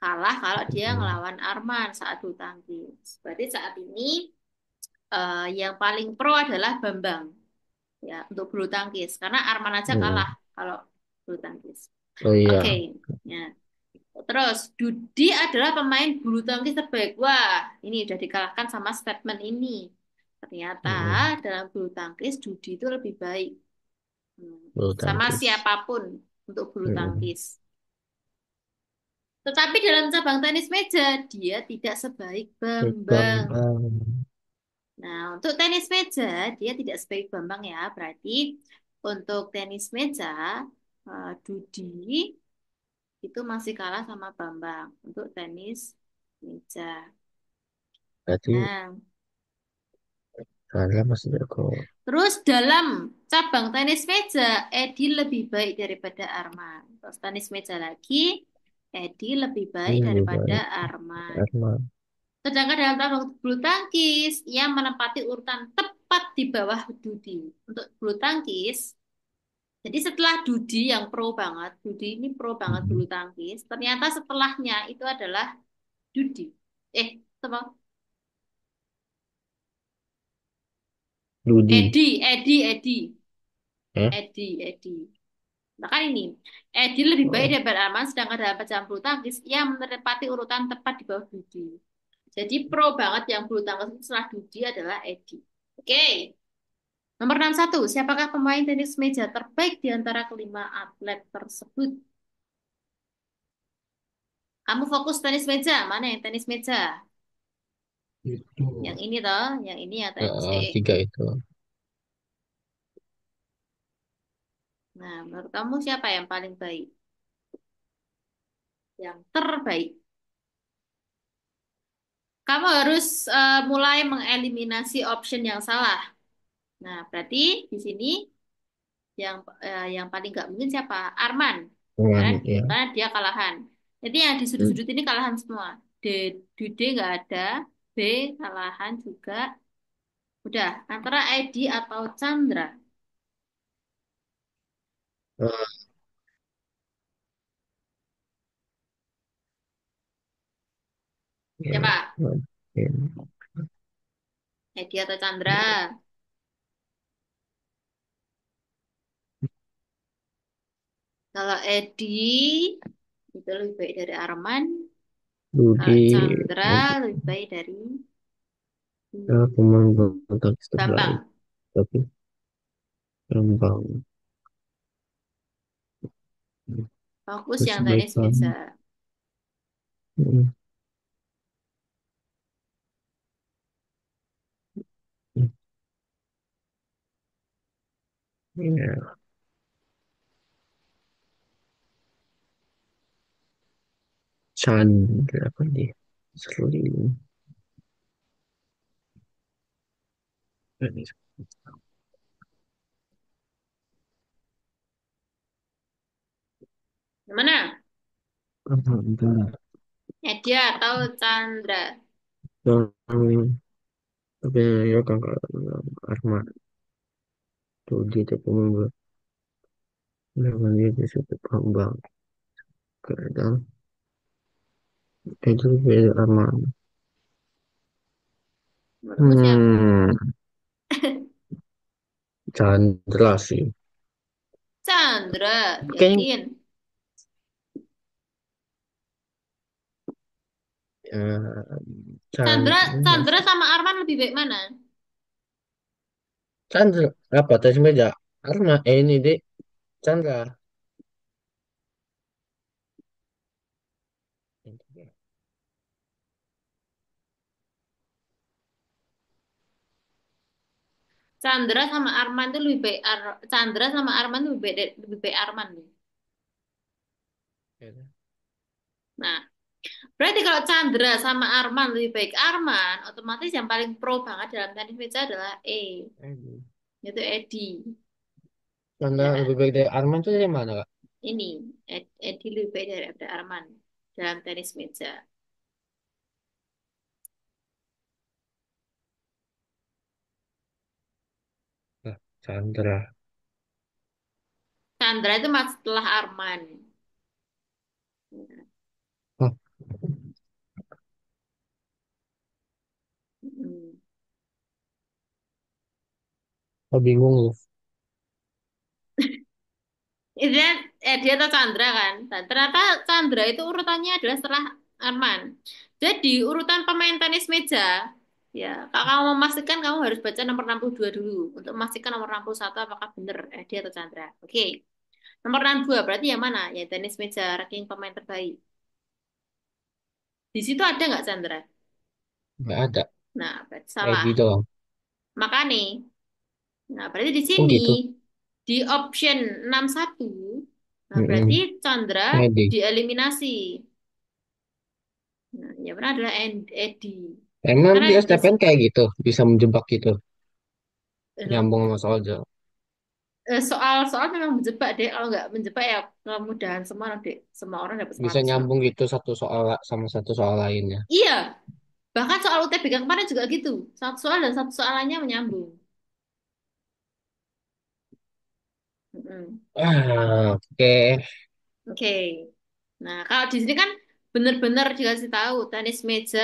kalah kalau dia Mm-mm. ngelawan Arman saat bulu tangkis. Berarti saat ini yang paling pro adalah Bambang ya untuk bulu tangkis karena Arman aja kalah Mm-mm. kalau bulu tangkis. Oh Oke, iya. ya. Terus Dudi adalah pemain bulu tangkis terbaik. Wah, ini udah dikalahkan sama statement ini. Ternyata Mm-mm. dalam bulu tangkis Dudi itu lebih baik. Bulu Sama tangkis. siapapun untuk bulu Mm-mm. tangkis. Tetapi dalam cabang tenis meja dia tidak sebaik Bambang. Bambang. Nah, untuk tenis meja dia tidak sebaik Bambang ya. Berarti untuk tenis meja Dudi itu masih kalah sama Bambang untuk tenis meja. Berarti Nah, adalah masih jago. terus dalam cabang tenis meja, Edi lebih baik daripada Arman. Terus tenis meja lagi, Edi lebih baik Ini lebih daripada baik. Arman. Arman. Sedangkan dalam cabang bulu tangkis, ia menempati urutan tepat di bawah Dudi. Untuk bulu tangkis, jadi setelah Dudi yang pro banget, Dudi ini pro banget bulu Mm-mm. tangkis, ternyata setelahnya itu adalah Dudi. Apa? Dudi. Edi. Eh? Edi. Maka ini, Edi lebih baik Oh, daripada Arman, sedangkan dalam pecahan bulu tangkis, ia menempati urutan tepat di bawah Dudi. Jadi pro banget yang bulu tangkis itu setelah Dudi adalah Edi. Oke, Nomor 61, siapakah pemain tenis meja terbaik di antara kelima atlet tersebut? Kamu fokus tenis meja, mana yang tenis meja? Itu Yang ini toh, yang ini atau yang C? tiga itu. Nah, menurut kamu siapa yang paling baik? Yang terbaik. Kamu harus mulai mengeliminasi option yang salah. Nah, berarti di sini yang paling nggak mungkin siapa? Arman, Dengan kan? ya. Karena dia kalahan. Jadi yang di Hmm. sudut-sudut ini kalahan semua. D, D nggak ada, B kalahan juga. Udah, antara Edi atau Chandra. Eh, ya. Siapa? Mungkin. Edi atau Chandra? Kalau Edi itu lebih baik dari Arman. Kalau Budi Chandra untuk lebih baik dari pemain bulu tangkis terbaik. Bambang. Tapi Rembang Fokus yang sebaik tenis meja. kamu. Hmm. Ya, Chandra apa dia? Seling. Yang mana? Alhamdulillah. Edi atau Chandra? Yang tapi ya kan Arman tuh dia tuh pemain namanya dia disebut Bambang kadang itu beda Arman. Menurutmu siapa? Hmm, Chandra sih. Chandra, Kayaknya yakin. Chandra, Chandra Chandra sama Arman lebih baik mana? Chandra apa tes meja Arman ini deh Chandra. Chandra sama Arman tuh lebih baik. Chandra sama Arman tuh lebih baik Arman nih. Nah, berarti kalau Chandra sama Arman lebih baik Arman, otomatis yang paling pro banget dalam tenis meja adalah yaitu Edi. Chandra Ya, lebih baik dari Arman tuh dari mana kak? ini Edi lebih baik daripada Arman dalam tenis meja. Nah, Chandra. Chandra itu mas setelah Arman. Oh, Hmm. oh bingung loh. Itu dia atau Chandra kan. Dan ternyata Chandra itu urutannya adalah setelah Arman. Jadi urutan pemain tenis meja, ya kalau kamu memastikan kamu harus baca nomor 62 dulu untuk memastikan nomor 61 apakah benar dia atau Chandra. Oke. Nomor 62 berarti yang mana? Ya tenis meja ranking pemain terbaik. Di situ ada nggak Chandra? Nggak ada. Nah, berarti salah. Edi doang. Makanya, nah berarti di Oh sini gitu. di option 61, nah berarti Mm-mm. Chandra Edi. dieliminasi. Nah, yang benar adalah Edi. Emang Karena di di STPN kayak gitu, bisa menjebak gitu, loh, nyambung sama soal jawab. soal-soal memang menjebak deh. Kalau nggak menjebak ya kemudahan semua deh. Semua orang dapat Bisa 100 lah. nyambung gitu satu soal sama satu soal lainnya. Iya, bahkan soal UTBK kemarin juga gitu. Satu soal dan satu soalannya menyambung. Mm-mm. Oke. Oke. Nah, kalau di sini kan benar-benar dikasih tahu tenis meja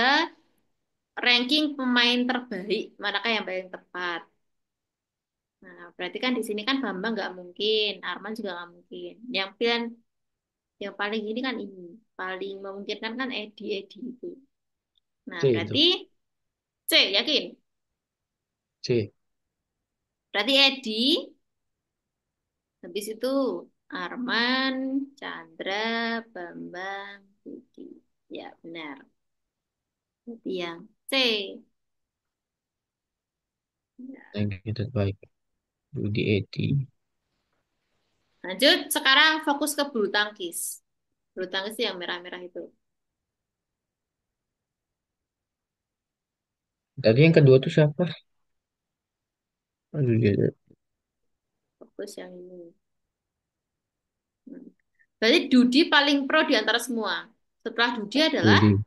ranking pemain terbaik, manakah yang paling tepat. Nah, berarti kan di sini kan Bambang nggak mungkin, Arman juga nggak mungkin. Yang pilihan yang paling ini kan ini, paling memungkinkan kan Edi itu. Nah, C itu. berarti C, yakin? C. Berarti Edi, habis itu Arman, Chandra, Bambang, Budi. Ya, benar. Berarti yang C. Ya. Yang kita baik. Budi Edi. Lanjut, sekarang fokus ke bulu tangkis. Bulu tangkis yang merah-merah itu. Tadi yang kedua tuh siapa? Aduh, Fokus yang ini. Hmm. Berarti Dudi paling pro di antara semua. Setelah Dudi adalah Budi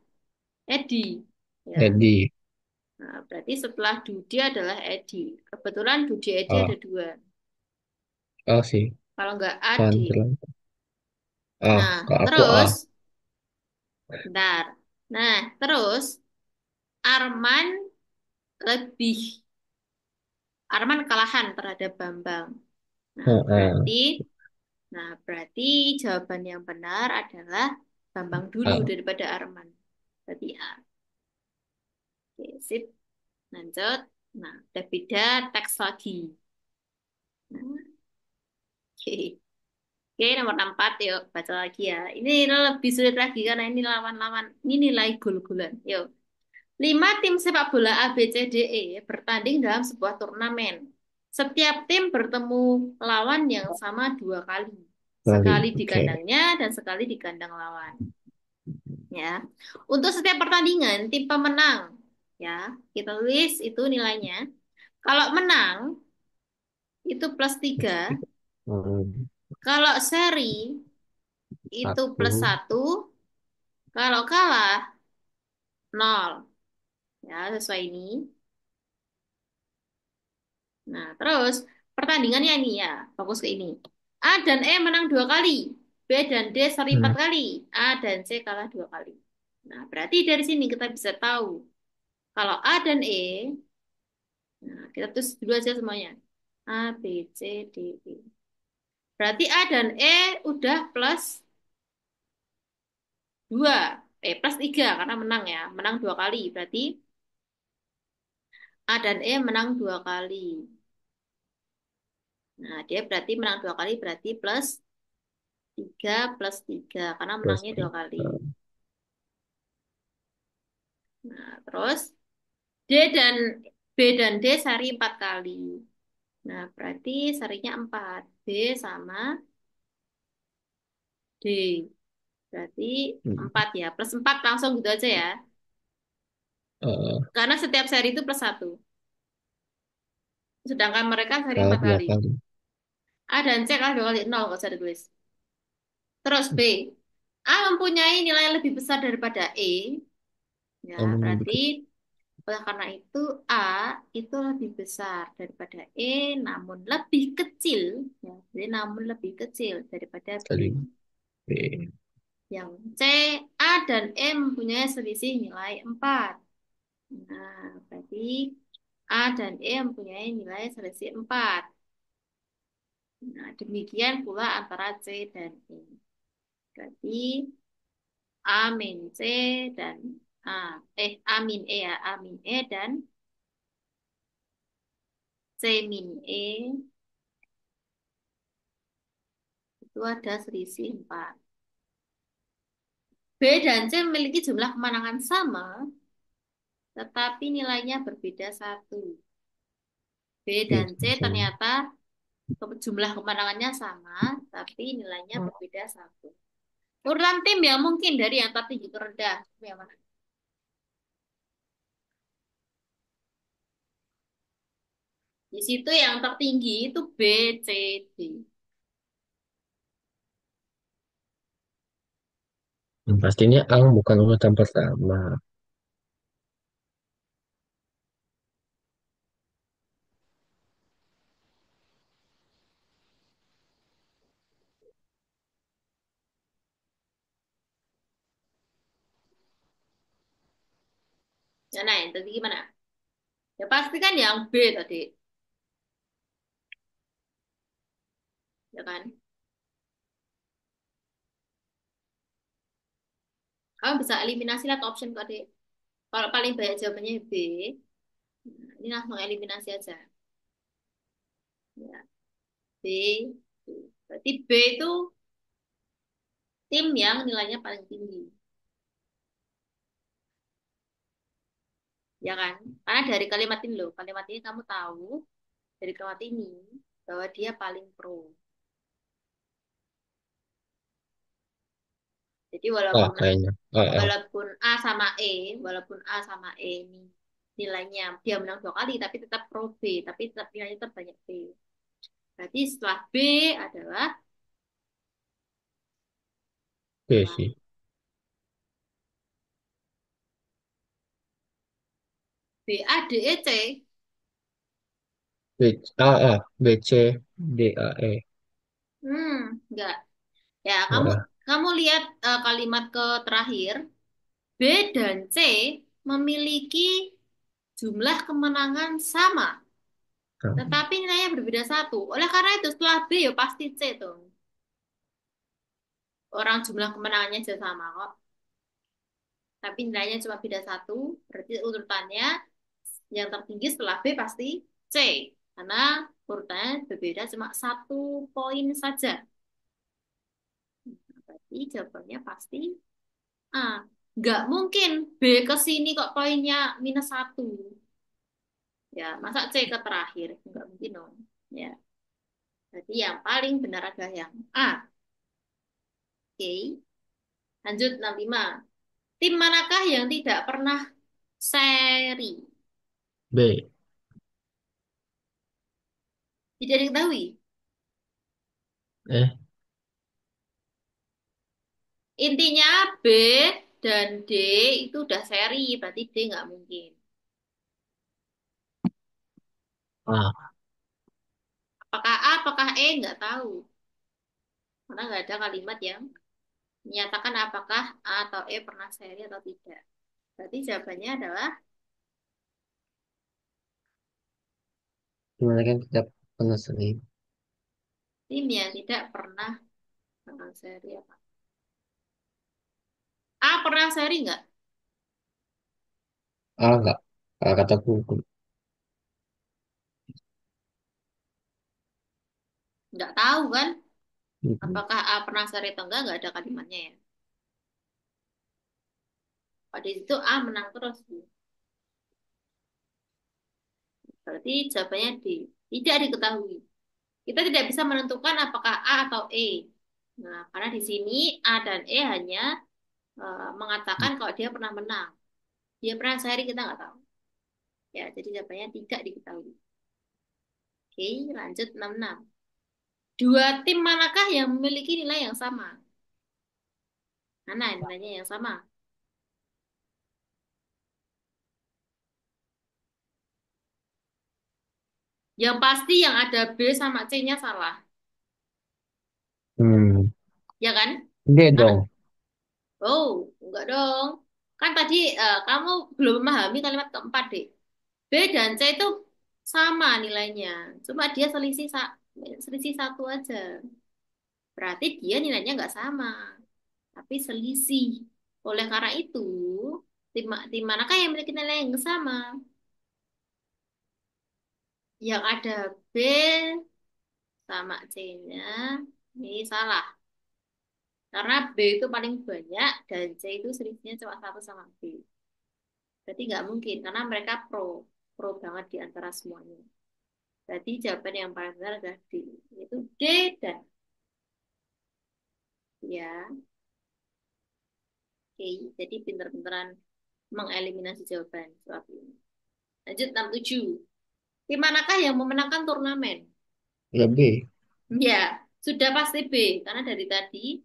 Edi. Ya. Edi. Nah, berarti setelah Dudi adalah Edi. Kebetulan Dudi Edi Ah, ada dua. A sih. Kalau nggak Adi. Chandra. Ah, Nah, kalau aku A. terus, bentar. Nah, terus Arman lebih, Arman kalahan terhadap Bambang. Nah, Ah, berarti jawaban yang benar adalah Bambang dulu A. daripada Arman. Berarti A. Oke, sip. Lanjut. Nah, udah beda teks lagi. Nah, oke. Oke, nomor 4, yuk baca lagi ya. Ini lebih sulit lagi karena ini lawan-lawan, ini nilai gol-golan. Yuk. 5 tim sepak bola A, B, C, D, E bertanding dalam sebuah turnamen. Setiap tim bertemu lawan yang sama dua kali. Kali. Sekali di Oke. kandangnya dan sekali di kandang lawan. Ya. Untuk setiap pertandingan, tim pemenang. Ya, kita tulis itu nilainya. Kalau menang, itu +3. Hmm, Kalau seri, itu satu. +1. Kalau kalah, 0. Ya, sesuai ini. Nah, terus pertandingannya ini ya, fokus ke ini. A dan E menang dua kali, B dan D seri empat Hmm, kali, A dan C kalah dua kali. Nah, berarti dari sini kita bisa tahu kalau A dan E, nah kita tulis dulu aja semuanya. A, B, C, D, E. Berarti A dan E udah +2, +3 karena menang ya, menang dua kali. Berarti A dan E menang dua kali. Nah, dia berarti menang dua kali, berarti +3 karena plus menangnya dua kali. tiga. Nah, terus D dan B dan D seri 4 kali. Nah, berarti serinya 4. B sama D. Berarti Hmm, 4 ya. +4 langsung gitu aja ya. eh, Karena setiap seri itu +1. Sedangkan mereka seri Kalah 4 dua kali. kali. A dan C kalah 2 kali. 0 nggak usah ditulis. Terus B. A mempunyai nilai yang lebih besar daripada E. Ya, Namun lebih berarti kecil oleh karena itu A itu lebih besar daripada E namun lebih kecil ya. Jadi namun lebih kecil daripada B. dari B. Yang C, A dan E mempunyai selisih nilai 4. Nah, berarti A dan E mempunyai nilai selisih 4. Nah, demikian pula antara C dan E. Berarti A min C dan A min E ya, A min E dan C min E itu ada selisih 4. B dan C memiliki jumlah kemenangan sama, tetapi nilainya berbeda 1. B B dan C sama. ternyata jumlah kemenangannya sama, tapi nilainya berbeda 1. Urutan tim yang mungkin dari yang tertinggi ke rendah. Yang mana? Di situ yang tertinggi itu B, C, D. Pastinya Ang bukan urutan pertama. Ya, nah, yang tadi gimana? Ya pasti kan yang B tadi, ya kan? Kamu bisa eliminasi lah option tadi. Kalau paling banyak jawabannya B, ini langsung eliminasi aja. Ya, B. Berarti B itu tim yang nilainya paling tinggi, ya kan? Karena dari kalimat ini loh, kalimat ini kamu tahu dari kalimat ini bahwa dia paling pro. Jadi Oh, kayaknya. walaupun walaupun A sama E ini nilainya dia menang 2 kali, tapi tetap pro B, tapi tetap nilainya tetap banyak B. Berarti setelah B adalah Oke adalah sih. B A D E C. B, C, D, A, E. Enggak. Ya, kamu Heeh. kamu lihat kalimat ke terakhir, B dan C memiliki jumlah kemenangan sama, tetapi nilainya berbeda satu. Oleh karena itu setelah B ya pasti C tuh. Orang jumlah kemenangannya aja sama kok, tapi nilainya cuma beda satu. Berarti urutannya yang tertinggi setelah B pasti C, karena urutannya berbeda cuma 1 poin saja. Berarti jawabannya pasti A. Nggak mungkin B ke sini kok poinnya -1. Ya, masa C ke terakhir? Nggak mungkin dong. Ya, berarti yang paling benar adalah yang A. Oke, lanjut 65. Tim manakah yang tidak pernah seri? B. Tidak diketahui. Eh, Intinya B dan D itu udah seri, berarti D nggak mungkin. A. Apakah A, apakah E? Nggak tahu. Karena nggak ada kalimat yang menyatakan apakah A atau E pernah seri atau tidak. Berarti jawabannya adalah Gimana kan kita pernah sering. tim yang tidak pernah seri apa? A pernah seri nggak? A enggak. A kataku. Nggak tahu kan? Mm-mm. Apakah A pernah seri atau enggak? Nggak ada kalimatnya ya. Pada itu A menang terus. Berarti jawabannya D. Tidak diketahui. Kita tidak bisa menentukan apakah A atau E. Nah, karena di sini A dan E hanya mengatakan kalau dia pernah menang. Dia pernah seri kita nggak tahu. Ya, jadi jawabannya tidak diketahui. Oke, lanjut 66. Dua tim manakah yang memiliki nilai yang sama? Mana nilainya yang sama? Yang pasti yang ada B sama C-nya salah. Hmm. Ya kan? D Karena, dong. oh, enggak dong. Kan tadi kamu belum memahami kalimat keempat, deh. B dan C itu sama nilainya. Cuma dia selisih satu aja. Berarti dia nilainya nggak sama, tapi selisih. Oleh karena itu, tim manakah yang memiliki nilai yang sama? Yang ada B sama C-nya, ini salah. Karena B itu paling banyak dan C itu selisihnya cuma satu sama B. Berarti nggak mungkin, karena mereka pro banget di antara semuanya. Berarti jawaban yang paling benar adalah D. Itu D dan ya. Oke, jadi pinter-pinteran mengeliminasi jawaban soal ini. Lanjut 67. Tim manakah yang memenangkan turnamen? Ya B. Ya, sudah pasti B. Karena dari tadi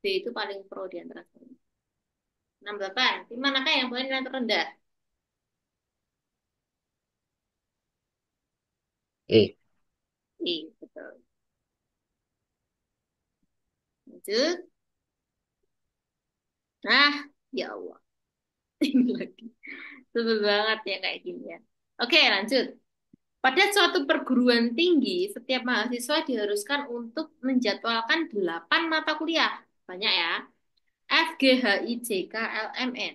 B itu paling pro di antara semua. 68. Tim manakah yang punya nilai terendah? E. E, betul. Lanjut. Nah, ya Allah. Ini lagi. Sebel banget ya kayak gini ya. Oke, lanjut. Pada suatu perguruan tinggi, setiap mahasiswa diharuskan untuk menjadwalkan 8 mata kuliah. Banyak ya. F, G, H, I, J, K, L, M, N.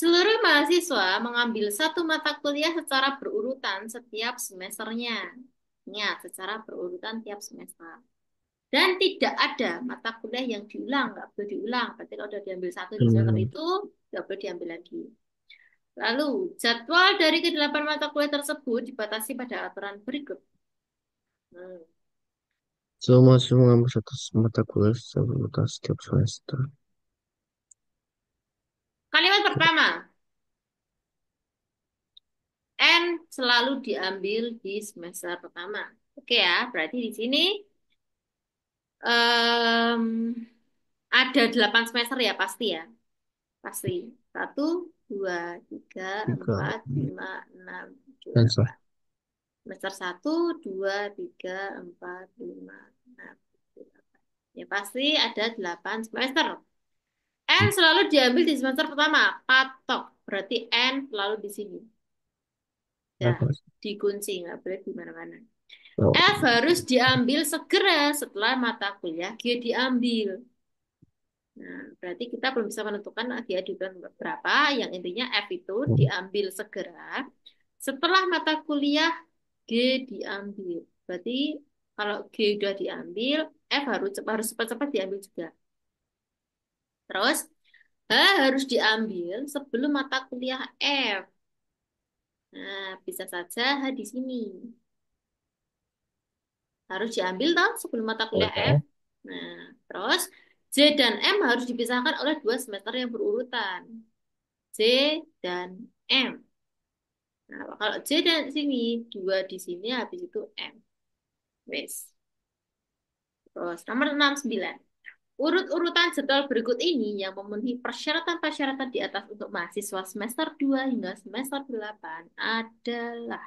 Seluruh mahasiswa mengambil satu mata kuliah secara berurutan setiap semesternya. Ingat, secara berurutan tiap semester. Dan tidak ada mata kuliah yang diulang, nggak boleh diulang. Berarti kalau udah diambil satu di semester Hmm. itu, nggak boleh diambil lagi. Lalu, jadwal dari kedelapan mata kuliah tersebut dibatasi pada aturan berikut. Hmm. Semua mengambil satu mata kuliah setiap semester. Kalimat pertama, N selalu diambil di semester pertama. Oke ya, berarti di sini em, ada 8 semester ya pasti ya. Pasti. Satu, dua, tiga, Tiga. empat, lima, enam, tujuh, Dan sah. delapan. Semester satu, dua, tiga, empat, lima, enam, tujuh, delapan. Ya pasti ada 8 semester. N selalu diambil di semester pertama. Patok. Berarti N selalu di sini. Ya, Apa? dikunci. Nggak boleh di mana-mana. Oh, F harus diambil segera setelah mata kuliah G diambil. Nah, berarti kita belum bisa menentukan dia di bulan berapa. Yang intinya F itu hmm. diambil segera setelah mata kuliah G diambil. Berarti kalau G udah diambil, F harus cepat-cepat diambil juga. Terus H harus diambil sebelum mata kuliah F. Nah, bisa saja H di sini. Harus diambil toh sebelum mata kuliah F. Oh, Nah, terus J dan M harus dipisahkan oleh 2 semester yang berurutan. J dan M. Nah, kalau J dan sini, 2 di sini, habis itu M. Wes. Terus nomor 69. Urut-urutan jadwal berikut ini yang memenuhi persyaratan-persyaratan di atas untuk mahasiswa semester 2 hingga semester 8 adalah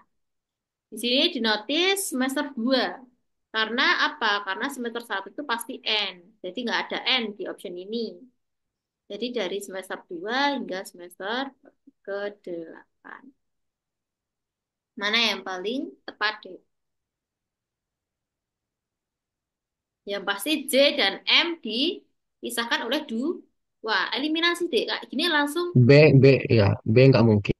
di sini dinotis semester 2. Karena apa? Karena semester 1 itu pasti N. Jadi nggak ada N di option ini. Jadi dari semester 2 hingga semester ke-8. Mana yang paling tepat deh? Yang pasti J dan M dipisahkan oleh dua. Eliminasi deh. Kayak gini langsung. B ya, B nggak mungkin.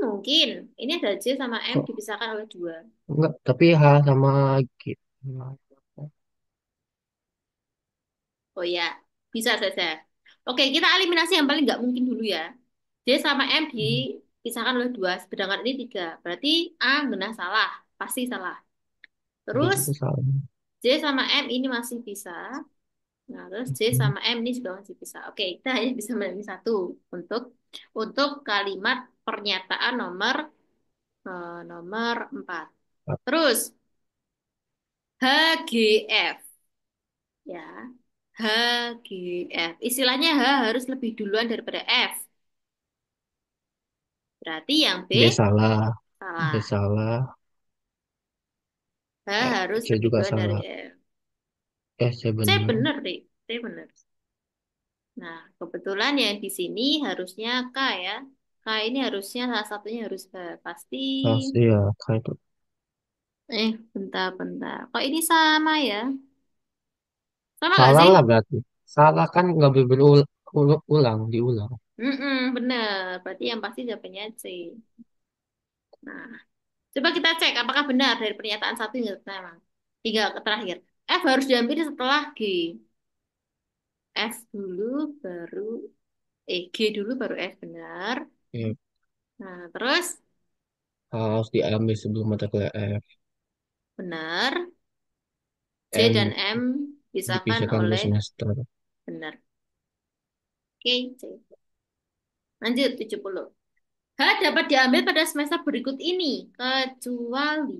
Mungkin. Ini ada J sama M Kok dipisahkan oleh 2. enggak? Tapi H sama G. Oh ya, bisa saja. Oke, kita eliminasi yang paling nggak mungkin dulu ya. J sama M dipisahkan oleh 2, sedangkan ini 3. Berarti A benar salah, pasti salah. B Terus juga salah. J sama M ini masih bisa. Nah, terus J sama M ini juga masih bisa. Oke, kita hanya bisa memilih satu untuk kalimat pernyataan nomor 4. Terus HGF ya. HGF. Istilahnya H harus lebih duluan daripada F. Berarti yang B B salah. B salah. salah. H harus C lebih juga duluan dari salah. F. C C benar. bener, deh. C bener. Nah, kebetulan yang di sini harusnya K ya. K ini harusnya salah satunya harus H. Pasti. Iya, kayak itu. Bentar-bentar. Kok ini sama ya? Sama nggak Salah sih? lah berarti. Salah kan nggak boleh berulang, diulang. Bener. Berarti yang pasti jawabannya C. Nah, coba kita cek apakah benar dari pernyataan satu hingga pertama. Tiga ke terakhir. F harus diambil setelah G. F dulu baru G dulu baru F benar. Ya, Nah, terus harus diambil sebelum mata kuliah F. benar. J dan M M pisahkan dipisahkan dua oleh semester. benar. Oke, C. Lanjut 70. H dapat diambil pada semester berikut ini kecuali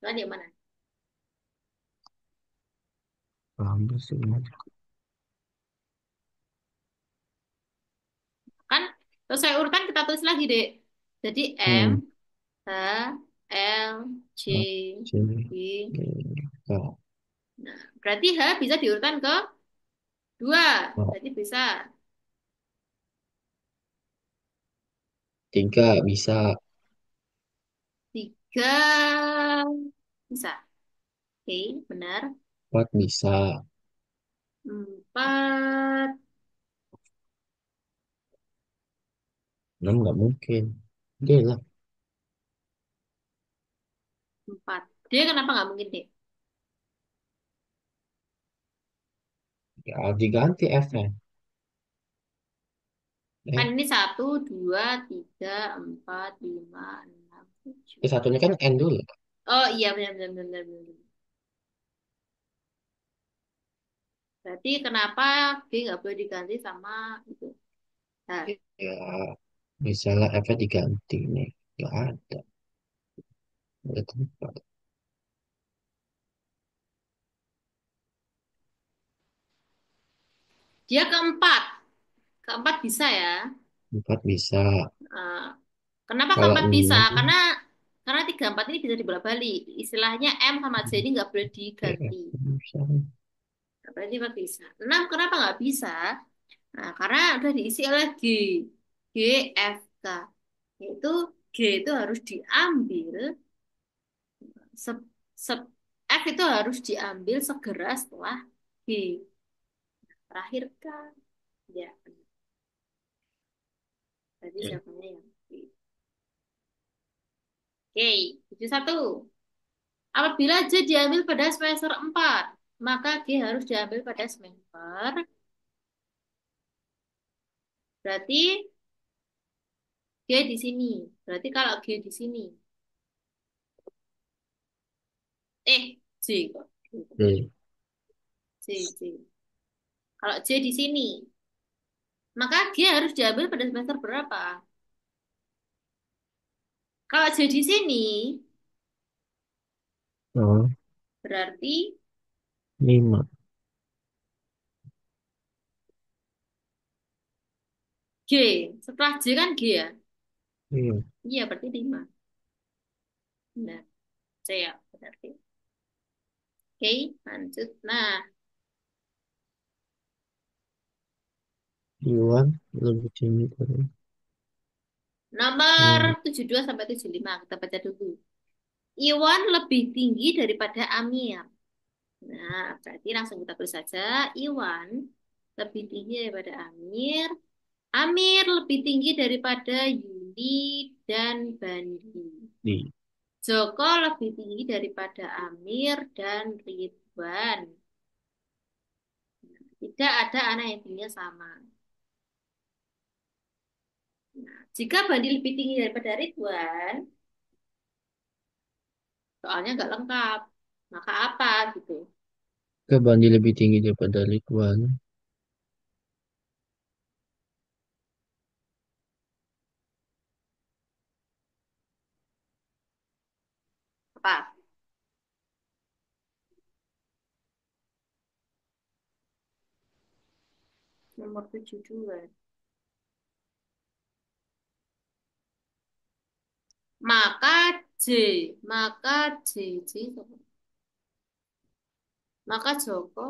yang mana? Ambil sebelum. Kan sesuai urutan kita tulis lagi, Dek. Jadi M, Hmm. H, L, J, C, G. G, K. Nah, berarti H bisa diurutan ke 2. Oh, Berarti bisa 3 bisa. 3. Bisa. Oke, benar. 4 bisa. 4. 6 nggak mungkin. D lah. 4. D kenapa nggak mungkin D? Ya diganti F-nya. Kan Eh, ini 1, 2, 3, 4, 5, 6, 7. satunya kan N dulu. Oh iya benar benar benar benar. Benar. Berarti kenapa D nggak boleh diganti sama itu? Nah, Ya, misalnya F-nya diganti nih. Nggak ada. Ada tempat. dia keempat. Keempat bisa ya. 4 bisa. Eh, kenapa Kalau keempat bisa? 6, Karena 3, 4 ini bisa dibolak-balik. Istilahnya M sama C ini nggak boleh D, F diganti. bisa. Nah, berarti 4 bisa. 6 kenapa nggak bisa? Nah, karena udah diisi oleh G. G, F, K. Yaitu G itu harus diambil, se, se- F itu harus diambil segera setelah G. Terakhir K. Ya, berarti Ya. jawabannya yang B. Oke, 71. Apabila J diambil pada semester 4, maka G harus diambil pada semester. Berarti G di sini. Berarti kalau G di sini. J kok. D. J, J. Kalau J di sini, maka G harus diambil pada semester berapa? Kalau J di sini, Oh, berarti 5. G. Setelah J kan G ya? Iya. Iya, berarti 5. Nah, C ya, berarti. Oke, lanjut. Nah, Iwan lebih tinggi dari. nomor Hmm, 72 sampai 75 kita baca dulu. Iwan lebih tinggi daripada Amir. Nah, berarti langsung kita tulis saja. Iwan lebih tinggi daripada Amir. Amir lebih tinggi daripada Yuli dan Bandi. D. Joko lebih tinggi daripada Amir dan Ridwan. Tidak ada anak yang tingginya sama. Nah, jika Bandi lebih tinggi daripada Ridwan, soalnya nggak lengkap. Maka apa gitu? Ke Bandi lebih tinggi daripada Ridwan. Apa? Nomor 72. Maka J, maka J, maka Joko,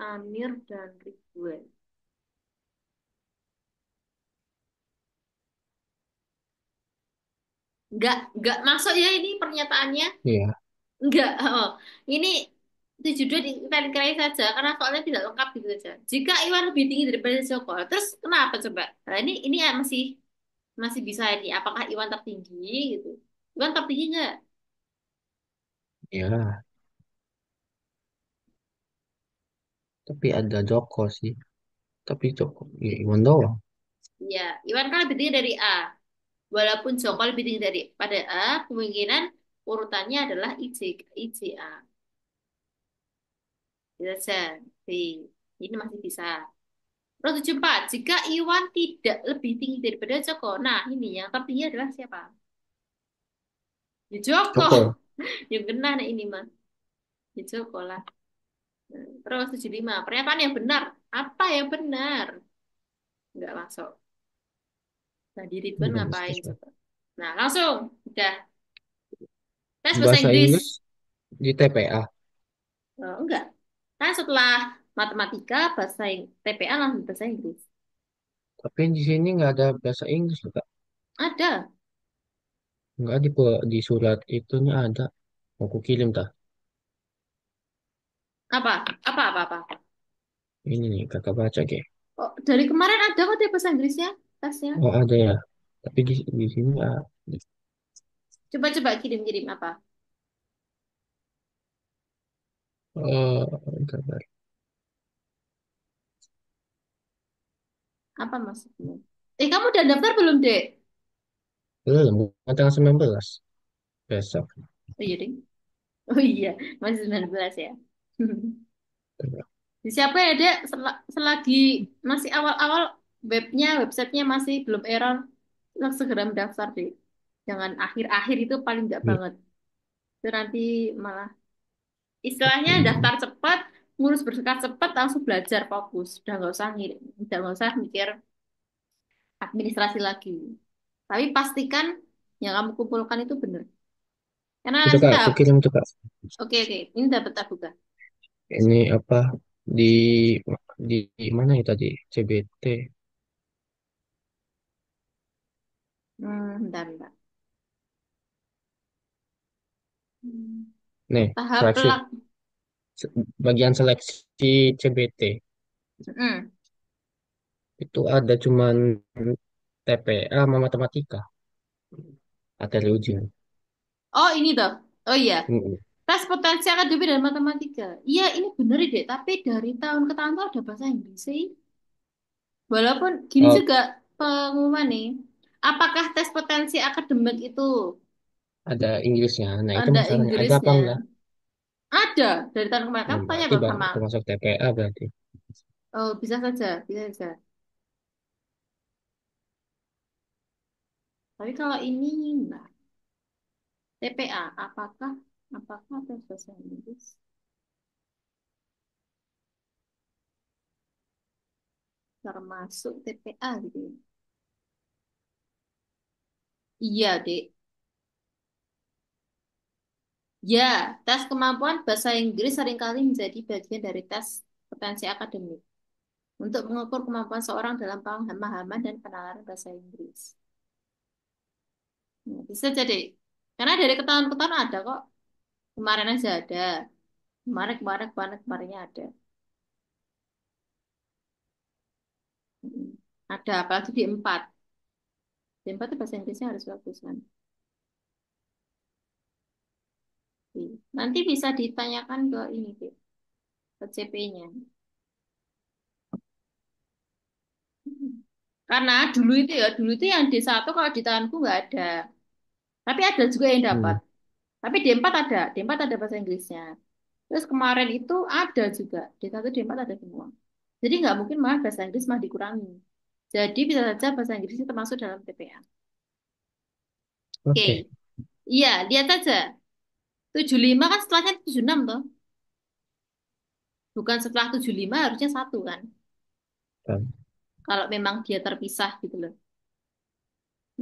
Amir dan Ridwan. Nggak masuk ya ini pernyataannya. Iya. Enggak. Oh. Ini 72 dikali saja karena soalnya tidak lengkap gitu saja. Jika Iwan lebih tinggi daripada Joko, terus kenapa coba? Nah, ini ya masih masih bisa ini. Apakah Iwan tertinggi gitu? Iwan tertinggi nggak? Ya, tapi ada Joko sih. Tapi Joko, ya Iwan doang. Iya, Iwan kan lebih tinggi dari A. Walaupun Joko lebih tinggi daripada A, kemungkinan urutannya adalah IJA. Bisa saja. B. Ini masih bisa. Terus 74. Jika Iwan tidak lebih tinggi daripada Joko, nah ini yang tertinggi adalah siapa? Ya Joko. Joko. Yang kena nih ini mah. Ya Joko lah. Terus 75. Pernyataan yang benar. Apa yang benar? Enggak masuk. Tadi Ridwan Iya, ngapain setuju. coba? Nah, langsung. Udah. Tes bahasa Bahasa Inggris. Inggris di TPA. Enggak. Kan setelah matematika, TPA langsung bahasa Inggris. Tapi di sini nggak ada bahasa Inggris loh, Kak. Ada. Nggak di surat itunya ada. Mau aku kirim, tak? Apa? Apa? Ini nih kakak baca ke. Oh, dari kemarin ada kok dia bahasa Inggrisnya, tesnya. Oh ada ya. Tapi di sini ah, Coba-coba kirim-kirim apa? eh, gambar. Apa maksudnya? Kamu udah daftar belum, Dek? Belum, kan tanggal 19 besok. Oh iya, Dek. Oh iya, masih 19 ya. Siapa ya, Dek? Selagi masih awal-awal websitenya masih belum error, segera mendaftar, Dek. Jangan akhir-akhir itu paling nggak Iya, banget. Itu nanti malah istilahnya oke. daftar cepat, ngurus berkas cepat, langsung belajar fokus. Udah nggak usah mikir administrasi lagi. Tapi pastikan yang kamu kumpulkan itu benar. Karena Itu nanti kak, aku tahap, kirim itu kak. oke oke, ini dapat aku kan. Ini apa di di mana ya tadi? CBT. Bentar, bentar. Hmm. Nih, Tahap seleksi pelak. bagian seleksi CBT Hmm. itu ada cuman TPA sama matematika materi ujian. Oh ini toh. Oh iya, Mm-mm. tes potensi akademik dan matematika. Iya ini bener deh, tapi dari tahun ke tahun tuh ada bahasa Inggris sih. Walaupun gini Oh, juga pengumuman nih. Apakah tes potensi akademik itu ada Inggrisnya. Nah, itu ada masalahnya. Ada apa Inggrisnya? enggak? Ada dari tahun kemarin. Nah, Kamu tanya berarti kok sama. termasuk TPA berarti. Oh bisa saja, bisa saja. Tapi kalau ini enggak. TPA, apakah ada bahasa Inggris termasuk TPA gitu ya? Iya, Dek. Ya, tes kemampuan bahasa Inggris seringkali menjadi bagian dari tes potensi akademik untuk mengukur kemampuan seorang dalam pemahaman dan penalaran bahasa Inggris. Nah, bisa jadi. Karena dari ke tahun ke tahun ada kok. Kemarin aja ada. Kemarinnya ada. Mm. Ada, apalagi di 4. Di 4 itu bahasa Inggrisnya harus bagus kan. Nanti bisa ditanyakan ke ini, Dek, ke CP-nya. Karena dulu itu yang D1 kalau di tanganku nggak ada. Tapi ada juga yang dapat. Hmm. Tapi D4 ada, D4 ada bahasa Inggrisnya. Terus kemarin itu ada juga, D1, D4 ada semua. Jadi nggak mungkin malah bahasa Inggris malah dikurangi. Jadi bisa saja bahasa Inggrisnya termasuk dalam TPA. Oke, Oke. iya lihat aja. 75 kan setelahnya 76 toh. Bukan setelah 75 harusnya satu kan. Kan. Kalau memang dia terpisah gitu loh.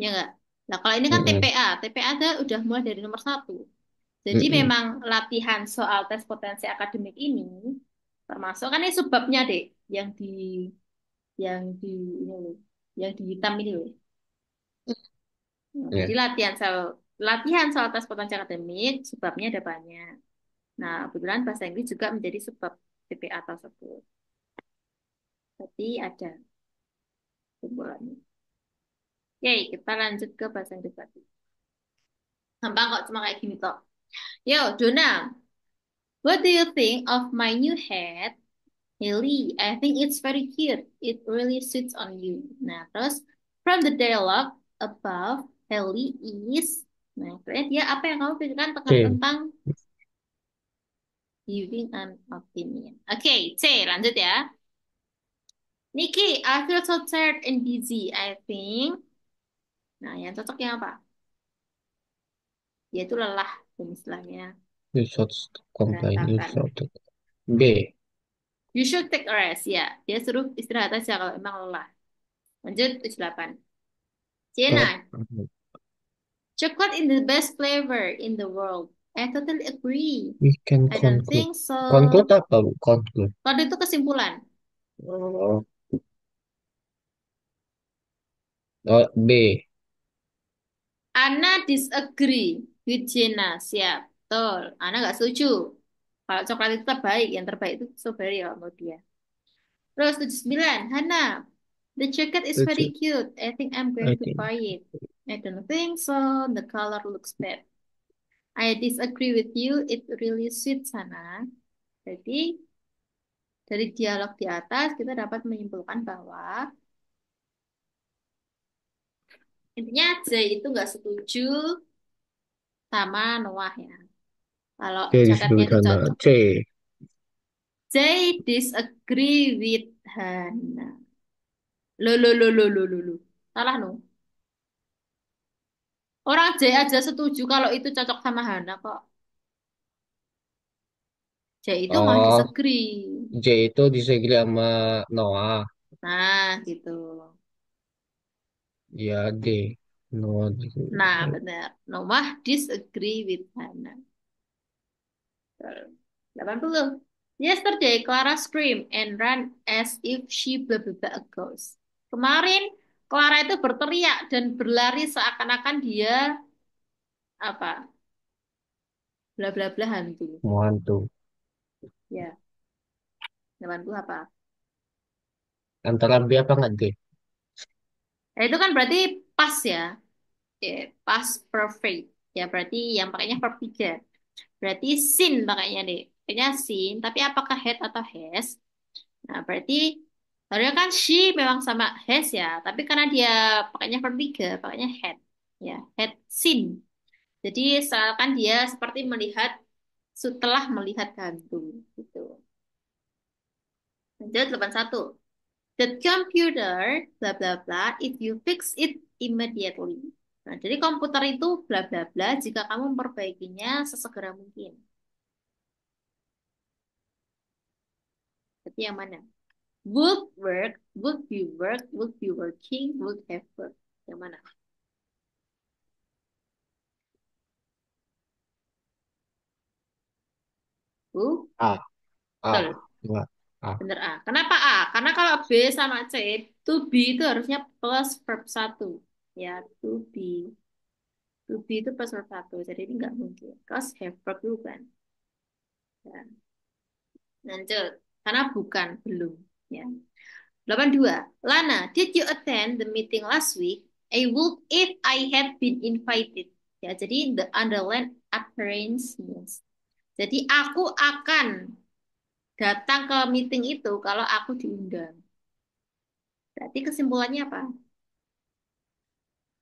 Ya nggak? Nah kalau ini kan Mm-mm. TPA, TPA ada udah mulai dari nomor satu. Jadi Mm-mm. memang latihan soal tes potensi akademik ini termasuk kan ini subbabnya deh yang di ini loh, yang di hitam ini loh. Nah, jadi Ya. latihan soal tes potensi akademik subbabnya ada banyak. Nah, kebetulan bahasa Inggris juga menjadi subbab TPA tersebut. Tapi ada kumpulannya. Oke, kita lanjut ke bahasa Inggris lagi. Gampang kok cuma kayak gini kok. Yo, Dona, what do you think of my new hat? Haley, I think it's very cute. It really suits on you. Nah, terus from the dialogue above, Haley is. Nah, terus dia apa yang kamu pikirkan Oke. tentang giving an opinion? Oke, C, lanjut ya. Nikki, I feel so tired and busy. I think. Nah, yang cocok yang apa? Yaitu lelah, dan istilahnya You should complain. You berantakan. should. B. You should take a rest. Ya, dia suruh istirahat aja kalau emang lelah. Lanjut, 78. Uh, Cina, chocolate is the best flavor in the world. I totally agree. we can I don't conclude. think so. Conclude apa, Bu? Conclude. Kalau itu kesimpulan. Oh, oh, B. Ana disagree with Gina. Siap. Betul. Ana nggak setuju. Kalau coklat itu terbaik. Yang terbaik itu strawberry ya menurut dia. Terus 79, Hana. The jacket is very Tujuh. cute. I think I'm I going to think. buy it. I don't think so. The color looks bad. I disagree with you. It really suits Hana. Jadi, dari dialog di atas, kita dapat menyimpulkan bahwa intinya J itu nggak setuju sama Noah ya. Kalau Oke, jaketnya disebut itu Hana. cocok. C. J disagree with Hana. Lo. Salah no. Orang J aja setuju kalau itu cocok sama Hana kok. J itu mau Oh, disagree. J itu disegel sama Noah. Nah, gitu. Ya, D. Noah. Nah, benar. Noah disagree with Hana. 80. Yesterday, Clara screamed and ran as if she blah blah blah a ghost. Kemarin, Clara itu berteriak dan berlari seakan-akan dia apa? Bla bla bla hantu. Hantu. Ya, 80 apa? Antara B apa nggak D? Nah, itu kan berarti pas ya. Ya, pas perfect. Ya, berarti yang pakainya verb 3. Berarti sin pakainya deh. Pakainya sin, tapi apakah had atau has? Nah, berarti harusnya kan she memang sama has ya, tapi karena dia pakainya verb 3, pakainya had. Ya, had seen. Jadi seakan dia seperti melihat setelah melihat hantu gitu. Lanjut 81. The computer bla bla bla if you fix it immediately. Nah, jadi komputer itu bla bla bla jika kamu memperbaikinya sesegera mungkin. Berarti yang mana? Would work, would be work, would be working, would have worked. Yang mana? A. A. Betul, Enggak. A. bener A. Kenapa A? Karena kalau B sama C, to be itu harusnya plus verb satu. Ya, to be. To be itu plus verb satu. Jadi ini nggak mungkin. Cause have verb dulu kan. Ya. Lanjut. Karena bukan, belum. Ya. 82. Lana, did you attend the meeting last week? I would if I had been invited. Ya, jadi the underline appearance means. Jadi aku akan datang ke meeting itu kalau aku diundang. Berarti kesimpulannya apa?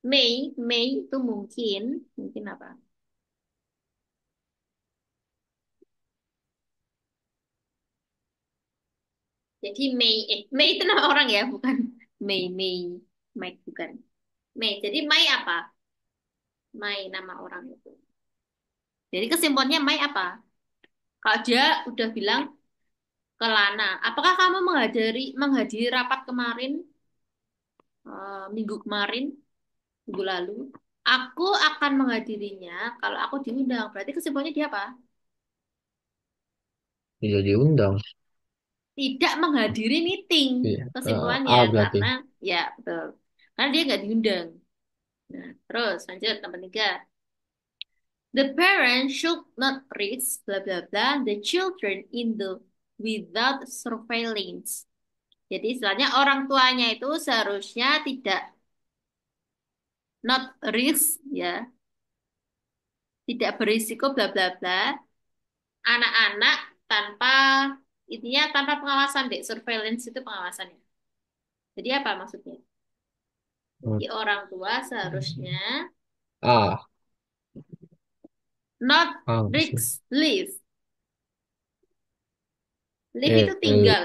May itu mungkin, mungkin apa? Jadi May itu nama orang ya, bukan May bukan. May. Jadi May apa? May nama orang itu. Jadi kesimpulannya May apa? Kalau dia udah bilang ke Lana, apakah kamu menghadiri rapat kemarin, minggu kemarin, minggu lalu? Aku akan menghadirinya kalau aku diundang. Berarti kesimpulannya dia apa? Tidak diundang. Tidak menghadiri meeting Iya. kesimpulannya A berarti. karena ya betul karena dia nggak diundang. Nah, terus lanjut nomor 3. The parents should not risk bla bla bla the children in the without surveillance. Jadi istilahnya orang tuanya itu seharusnya tidak not risk ya, tidak berisiko bla bla bla anak-anak tanpa intinya tanpa pengawasan deh, surveillance itu pengawasannya. Jadi apa maksudnya? Jadi orang tua seharusnya A. not A nggak sih? risk live. Live itu L. tinggal.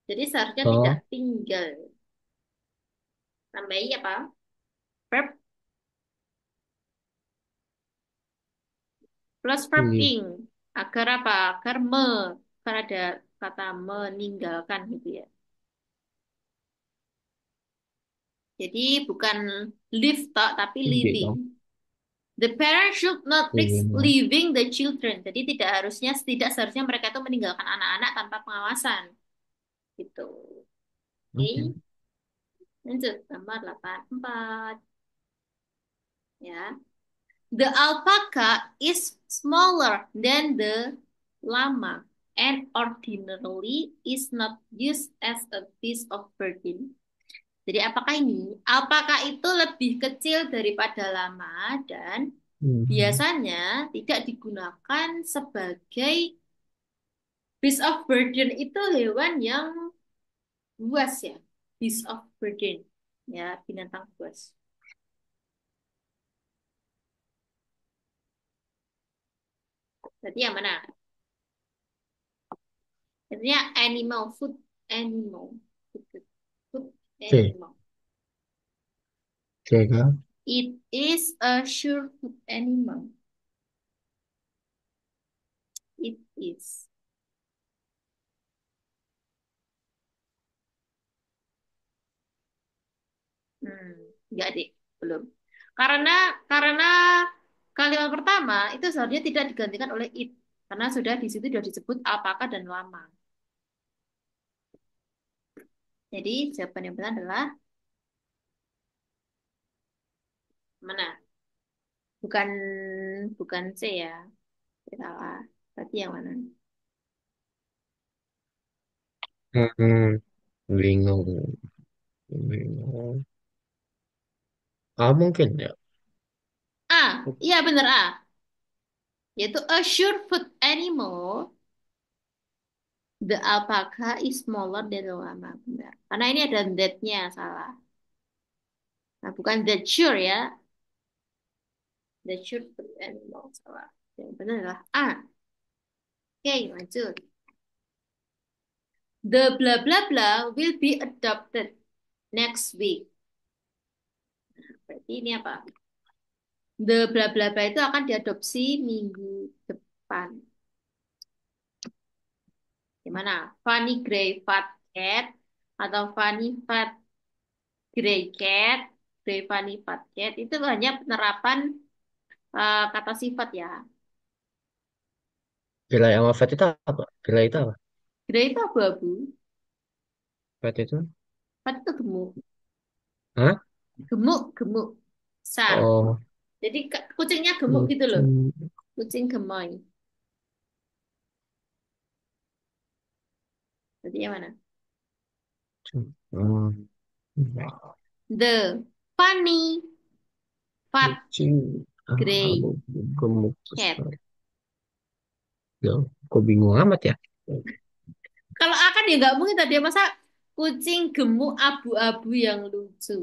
Jadi seharusnya tidak Oh. tinggal. Tambahi apa? Verb plus verb Live. ing. Agar apa? Agar agar ada kata meninggalkan gitu ya. Jadi bukan live tok tapi B living. dong. The parents should not risk Living. leaving the children. Jadi tidak seharusnya mereka itu meninggalkan anak-anak tanpa pengawasan. Gitu. Oke. Oke. Lanjut nomor 84 ya. The alpaca is smaller than the llama. and ordinarily is not used as a piece of burden. Jadi apakah ini? Apakah itu lebih kecil daripada lama dan Hmm. biasanya tidak digunakan sebagai beast of burden itu hewan yang buas ya. Beast of burden. Ya, binatang buas. Berarti yang mana? Artinya animal, food animal. Food C. animal. C kah? It is a sure food animal. It is. Hmm, enggak deh, belum. Karena karena kalimat pertama itu seharusnya tidak digantikan oleh it karena sudah di situ sudah disebut apakah dan lama. Jadi jawaban yang benar adalah mana? Bukan bukan C ya. Salah. Berarti yang mana? Hmm. Bingung. Bingung. Ah, mungkin ya. A. Iya benar A. Yaitu a sure food animal. The alpaca is smaller than the llama. Benar. Karena ini ada that-nya salah. Nah, bukan that sure ya. The sure food animal salah. Yang benar adalah A. Oke, lanjut. The blah blah blah will be adopted next week. Berarti ini apa? The blah blah blah itu akan diadopsi minggu depan. Gimana? Funny gray fat cat atau funny fat gray cat, gray funny fat cat itu hanya penerapan kata sifat ya. Gila yang wafat itu apa? Gila itu apa? Gray itu abu-abu, Wafat itu? fat itu gemuk, Hah? gemuk, gemuk, besar. Oh, Jadi kucingnya gemuk gitu loh, kucing. kucing gemoy. Jadi yang mana? Hmm. The funny fat Kucing. gray Abu gemuk cat. besar. Ya, kok bingung amat ya? Kalau akan ya nggak mungkin tadi masa kucing gemuk abu-abu yang lucu.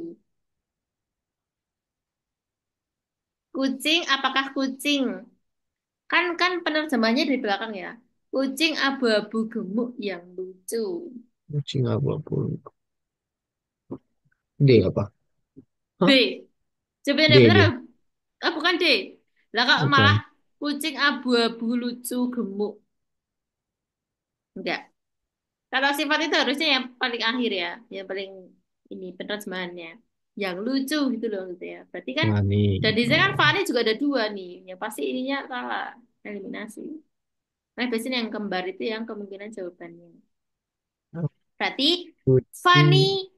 Kucing, apakah kucing? Kan kan penerjemahnya di belakang ya. Kucing abu-abu gemuk yang lucu. Kucing abu-abu. D apa? B. Hah? Coba D yang bener. dia. Ah, bukan D. Lah kok malah Bukan. kucing abu-abu lucu gemuk. Enggak. Kata sifat itu harusnya yang paling akhir ya. Yang paling ini penerjemahannya. Yang lucu gitu loh gitu ya. Berarti kan Nah, nih. dan di sini kan Oh. Fani juga ada dua nih. Yang pasti ininya salah. Eliminasi. Nah, biasanya yang kembar itu yang kemungkinan jawabannya. Berarti Kucing. Fanny,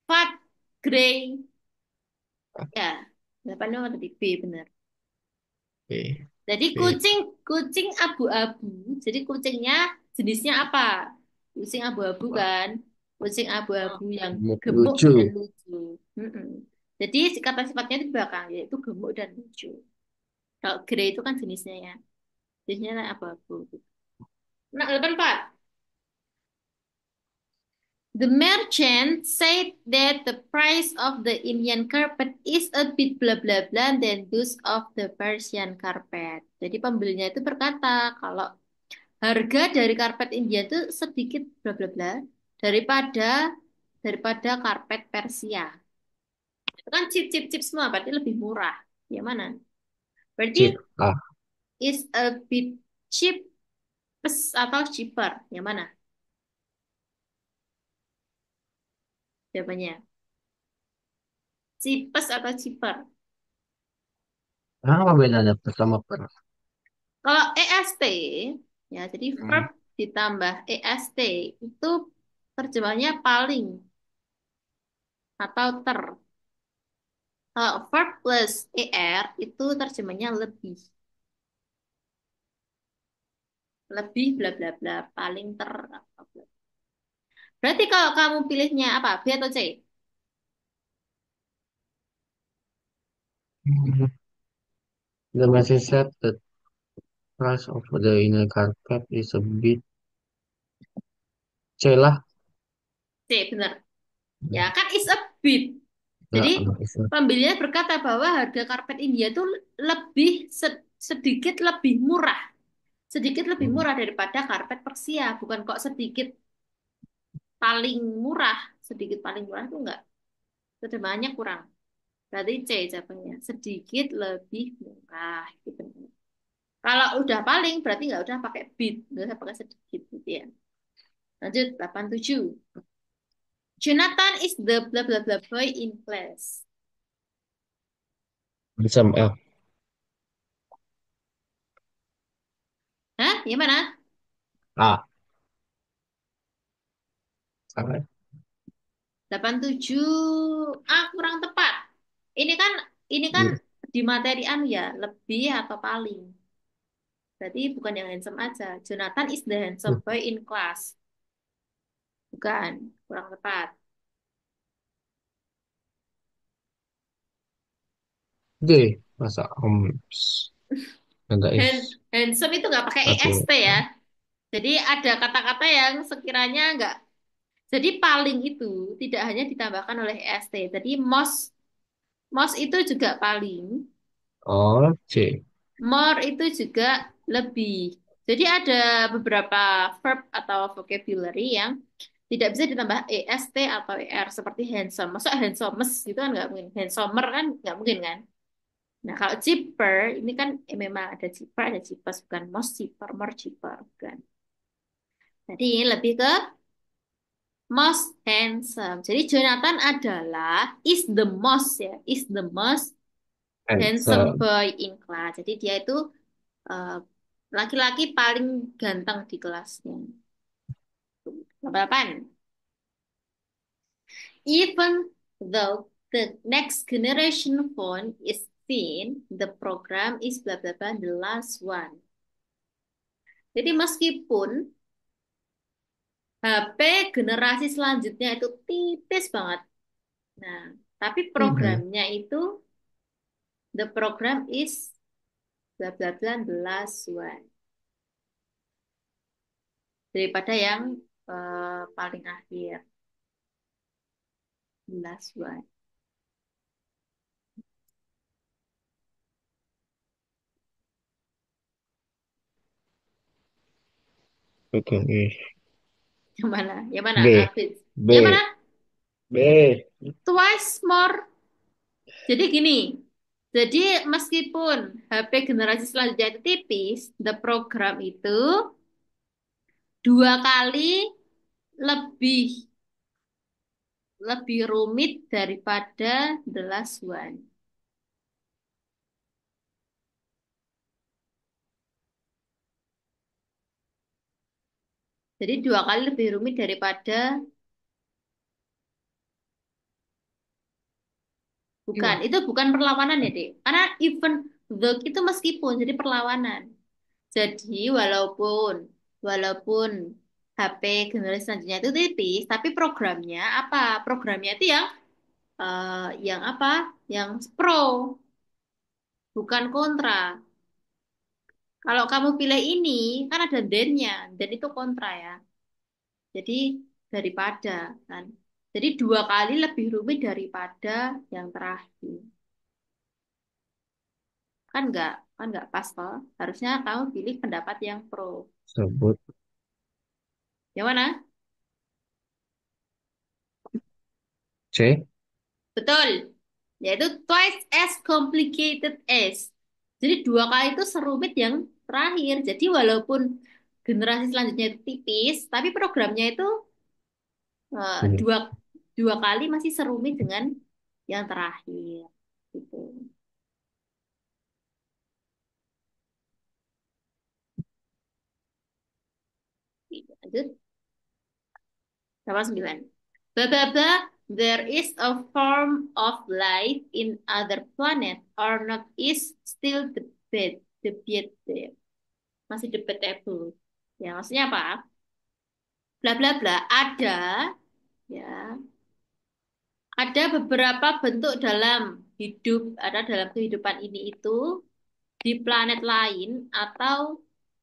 Fat, Grey. Ya, 8 nomor tadi B benar. B. Jadi B. kucing kucing abu-abu. Jadi kucingnya jenisnya apa? Kucing abu-abu kan? Kucing abu-abu yang Gemuk gemuk lucu. dan lucu. Mm-mm. Jadi kata sifatnya di belakang yaitu gemuk dan lucu. Kalau grey itu kan jenisnya ya. Jenisnya abu-abu. Nah, 8 Pak. The merchant said that the price of the Indian carpet is a bit blah blah blah than those of the Persian carpet. Jadi pembelinya itu berkata kalau harga dari karpet India itu sedikit bla bla bla daripada daripada karpet Persia. Itu kan chip chip chip semua berarti lebih murah. Yang mana? Berarti Chip. A. is a bit cheap atau cheaper. Yang mana? Jawabannya. Cheapest atau cheaper? Apa bedanya pertama per? Kalau EST ya jadi Hmm. verb ditambah EST itu terjemahnya paling atau ter. Kalau verb plus ER itu terjemahnya lebih. lebih bla bla bla, paling ter. Berarti kalau kamu pilihnya apa? B atau C? Hmm. The message said the price of the inner carpet is a bit C lah. C, benar. Ya kan is a bit. Ya, Jadi it's not. pembelinya berkata bahwa harga karpet India itu lebih sedikit lebih murah. Sedikit lebih Hmm. murah daripada karpet Persia. Bukan kok sedikit paling murah. Sedikit paling murah itu enggak. Terjemahannya kurang. Berarti C jawabannya. Sedikit lebih murah. Gitu. Kalau udah paling berarti nggak usah pakai bit. Nggak usah pakai sedikit gitu ya. Lanjut 87. Jonathan is the blah blah blah boy in class. Handsome L. Hah? Gimana? A. Salah. 87. Ah, kurang tepat. Ini kan ini kan Hmm. di materi anu ya, lebih atau paling. Berarti bukan yang handsome aja. Jonathan is the Hmm. handsome boy in class. Bukan, kurang tepat. D. Masa enggak Handsome itu nggak pakai satu. EST ya. Jadi ada kata-kata yang sekiranya nggak. Jadi paling itu tidak hanya ditambahkan oleh EST. Jadi most itu juga paling. Oh, C. More itu juga lebih. Jadi ada beberapa verb atau vocabulary yang tidak bisa ditambah est atau er seperti handsome. Masa handsomest itu kan nggak mungkin. Handsomer kan nggak mungkin kan. Nah kalau cheaper ini kan memang ada cheaper ada cheapest bukan most cheaper more cheaper bukan. Jadi ini lebih ke most handsome. Jadi Jonathan adalah is the most ya is the most handsome Handsome. boy in class. Jadi dia itu eh, laki-laki paling ganteng di kelasnya. 8. Even though the next generation phone is thin, the program is bla bla bla the last one. Jadi meskipun HP generasi selanjutnya itu tipis banget. Nah, tapi Mhm. programnya itu the program is bla bla bla the last one. Daripada yang paling akhir, the last one. Oke. Yang mana? Yang mana? B. Hafiz. Yang mana? B. B. Twice more. Jadi gini, jadi meskipun HP generasi selanjutnya itu tipis, the program itu 2 kali lebih lebih rumit daripada the last one. Jadi 2 kali lebih rumit daripada bukan, Iya. itu bukan perlawanan ya, Dek. Karena even the itu meskipun jadi perlawanan. Jadi walaupun walaupun HP generasi selanjutnya itu tipis, tapi programnya apa? Programnya itu yang apa? Yang pro, bukan kontra. Kalau kamu pilih ini, kan ada dan-nya, dan itu kontra ya. Jadi daripada kan. Jadi 2 kali lebih rumit daripada yang terakhir. Kan nggak pas toh. Harusnya kamu pilih pendapat yang pro. Sebut Yang mana? C. Betul. Yaitu twice as complicated as. Jadi 2 kali itu serumit yang terakhir. Jadi walaupun generasi selanjutnya itu tipis, tapi programnya itu Hmm. dua dua kali masih serumit dengan yang terakhir. Gitu. Lanjut. 9. Blah, blah, blah. There is a form of life in other planet or not is still debate. Debate. Masih debatable. Ya, maksudnya apa? Bla bla bla ada ya, ada beberapa bentuk dalam hidup, ada dalam kehidupan ini itu di planet lain atau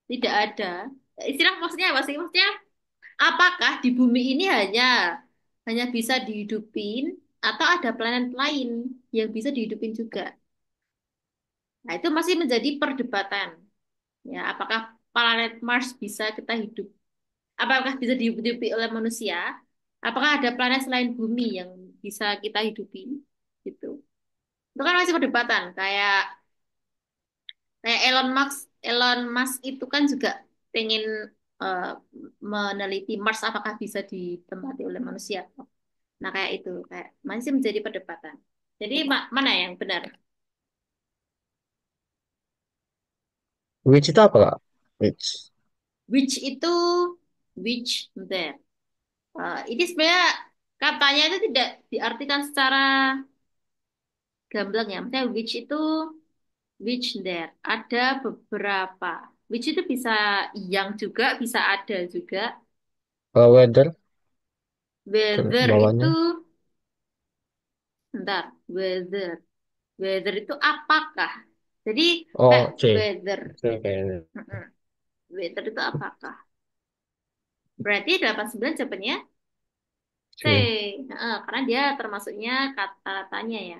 tidak ada. Istilah maksudnya apa sih? Maksudnya apakah di bumi ini hanya bisa dihidupin atau ada planet lain yang bisa dihidupin juga? Nah, itu masih menjadi perdebatan. Ya, apakah planet Mars bisa kita hidup? Apakah bisa dihidupi oleh manusia? Apakah ada planet selain bumi yang bisa kita hidupi? Gitu. Itu kan masih perdebatan. Kayak kayak Elon Musk itu kan juga pengen eh, meneliti Mars apakah bisa ditempati oleh manusia. Nah, kayak itu kayak masih menjadi perdebatan. Jadi mana yang benar? Which itu apa kak? Which? Which itu which there. Ini sebenarnya katanya itu tidak diartikan secara gamblang ya. Maksudnya which itu which there. Ada beberapa. Which itu bisa yang juga, bisa ada juga. Kalau weather ke Weather itu, bawahnya. bentar, weather. Weather itu apakah? Jadi kayak Oh, C. weather. C kayaknya. Mm-mm. Weather itu apakah? Berarti 89 jawabannya C. C. Karena dia termasuknya kata tanya ya.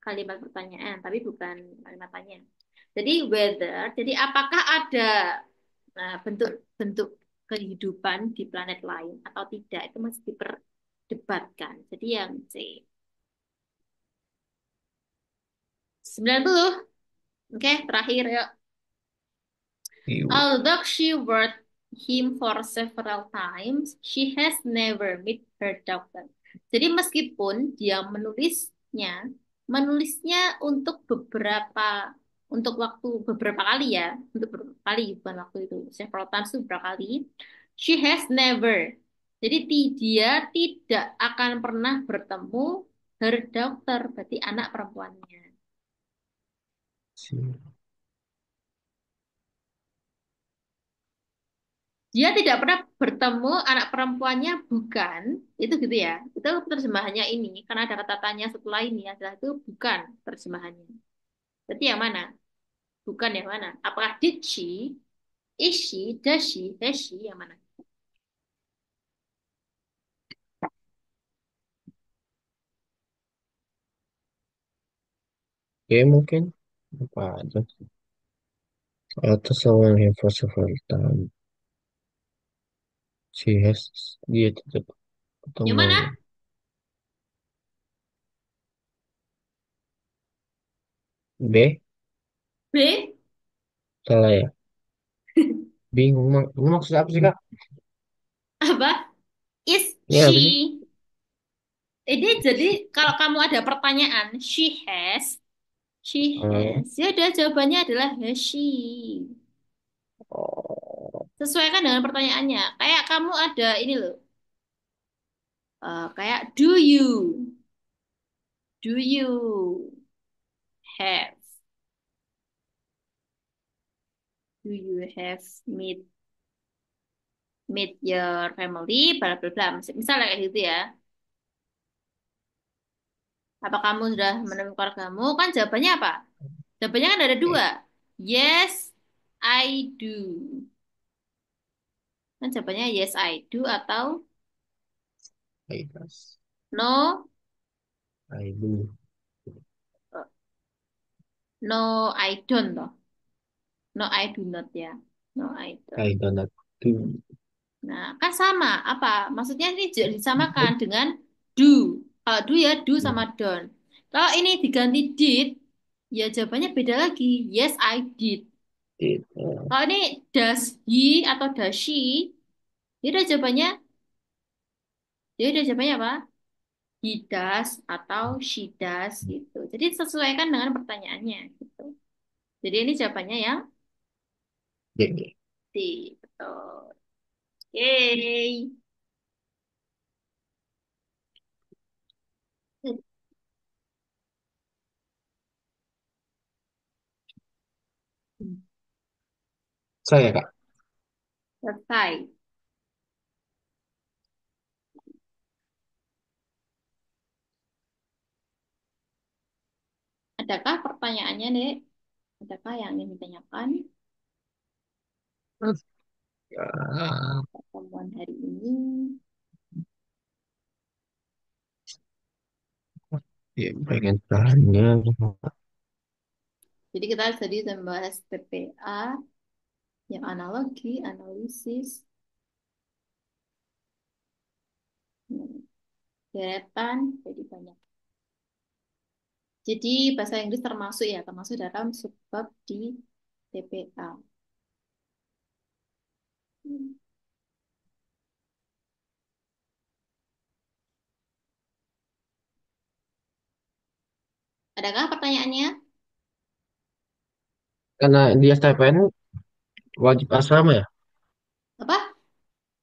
Kalimat pertanyaan, tapi bukan kalimat tanya. Jadi weather, jadi apakah ada bentuk-bentuk kehidupan di planet lain atau tidak itu masih diperdebatkan. Jadi yang C. 90. Oke, terakhir ya. U. Although she wrote him for several times, she has never met her doctor. Jadi meskipun dia menulisnya untuk waktu beberapa kali ya, untuk beberapa kali bukan waktu itu, several times itu beberapa kali. She has never. Jadi dia tidak akan pernah bertemu her doctor, berarti anak perempuannya. C. Dia tidak pernah bertemu anak perempuannya, bukan. Itu gitu ya. Itu terjemahannya ini. Karena ada kata tanya setelah ini adalah itu bukan terjemahannya. Berarti yang mana? Bukan yang mana? Apakah did she, is she, does she, has she, yang mana? C mungkin. Apa aja. Atau someone here for several time. She has. Dia tidak Yang ketemu. mana? B. B. Salah ya. Bingung. Ini maksud apa sih kak? Apa? Is Ini apa sih? she? Jadi kalau kamu ada pertanyaan, she has, ya udah jawabannya adalah has she. Oh, Sesuaikan dengan pertanyaannya. Kayak kamu ada ini loh. Kayak do you have do you have meet your family bla bla bla, misalnya kayak gitu ya. Apa kamu sudah menemukan keluargamu, kan jawabannya apa? Jawabannya kan ada dua. Yes, I do. Kan jawabannya yes I do atau I does. no, I do. no I don't toh. No I do not ya. No I don't. I do not do. Nah, kan sama. Apa? Maksudnya ini juga disamakan dengan do. Kalau do ya do sama don't. Kalau ini diganti did, ya jawabannya beda lagi. Yes, I did. It. Kalau ini does he atau does she, ya udah jawabannya apa? He does atau she does gitu. Jadi sesuaikan dengan pertanyaannya gitu. Jadi ini jawabannya yang D. D. Betul. Yeay. Saya kak. Selesai. Adakah pertanyaannya, Dek? Adakah yang ingin ditanyakan Ya, pertemuan hari ini? ya, pengen tanya. Jadi kita tadi sudah membahas TPA, yang analogi, analisis, deretan, jadi banyak. Jadi bahasa Inggris termasuk ya, termasuk dalam subbab di TPA. Adakah pertanyaannya? Karena dia STPN wajib asrama ya, Apa?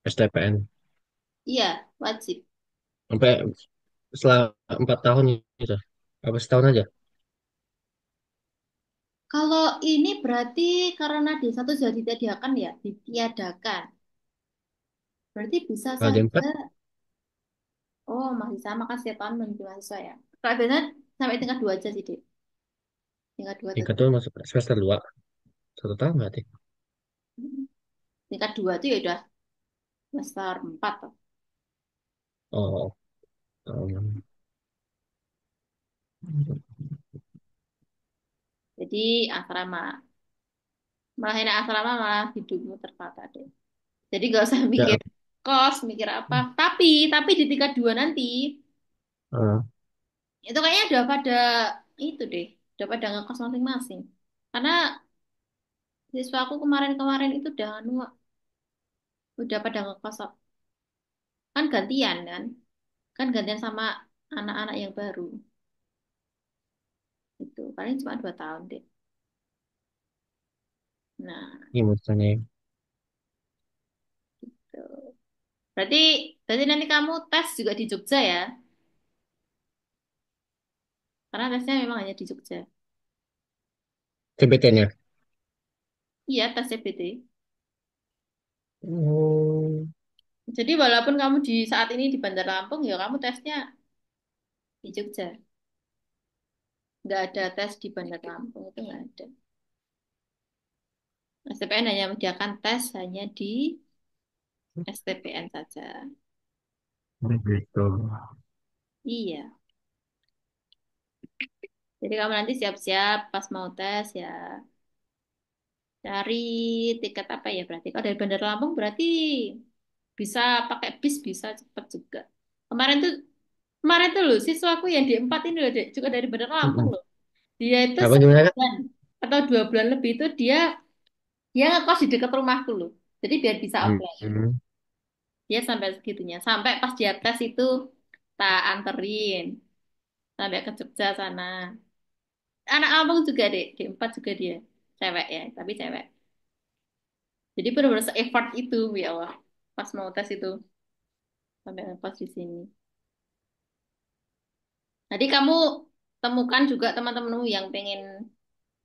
STPN. Iya, wajib. Sampai setelah 4 tahun gitu. Apa setahun aja? Kalau ini berarti karena D1 sudah ditiadakan ya, ditiadakan. Berarti bisa Kalau saja, D4, oh masih sama kan setiap tahun menuju mahasiswa ya. Kalau biasanya sampai tingkat 2 aja sih, Dek. Tingkat 2 tingkat tetap. tuh masuk semester 2, 1 tahun berarti. Tingkat 2 itu ya udah semester 4 tuh. Oh, um, Jadi asrama. Malah enak asrama malah hidupmu tertata deh. Jadi gak usah ya, mikir kos, mikir apa. Tapi di tingkat 2 nanti, uh, itu kayaknya udah pada itu deh. Udah pada ngekos masing-masing. Karena siswa aku kemarin-kemarin itu udah pada ngekos kok. Kan gantian kan. Kan gantian sama anak-anak yang baru. Itu paling cuma 2 tahun deh. Nah, gimana tanya? tuh. Berarti berarti nanti kamu tes juga di Jogja ya? Karena tesnya memang hanya di Jogja. CBT-nya. Iya, tes CBT. Oh, Jadi walaupun kamu di saat ini di Bandar Lampung, ya kamu tesnya di Jogja. Nggak ada tes di Bandar Lampung, itu nggak ada. STPN hanya menyediakan tes hanya di STPN saja. begitu. Iya. Jadi kamu nanti siap-siap pas mau tes ya cari tiket apa ya berarti. Kalau dari Bandar Lampung berarti bisa pakai bis bisa cepet juga. Kemarin tuh kemarin tuh loh siswaku yang di 4 ini loh Dek, juga dari Bandar Lampung Mm-mm. loh. Dia itu Apa gimana kan? sebulan atau 2 bulan lebih itu dia ngekos di dekat rumahku loh. Jadi biar bisa offline. Mm-mm. Dia sampai segitunya. Sampai pas dia tes itu tak anterin sampai ke Jogja sana. Anak abang juga deh, D4 juga dia. Cewek ya, tapi cewek. Jadi benar-benar se-effort itu, ya Allah. Pas mau tes itu sampai ngekos di sini. Jadi kamu temukan juga teman-temanmu yang pengen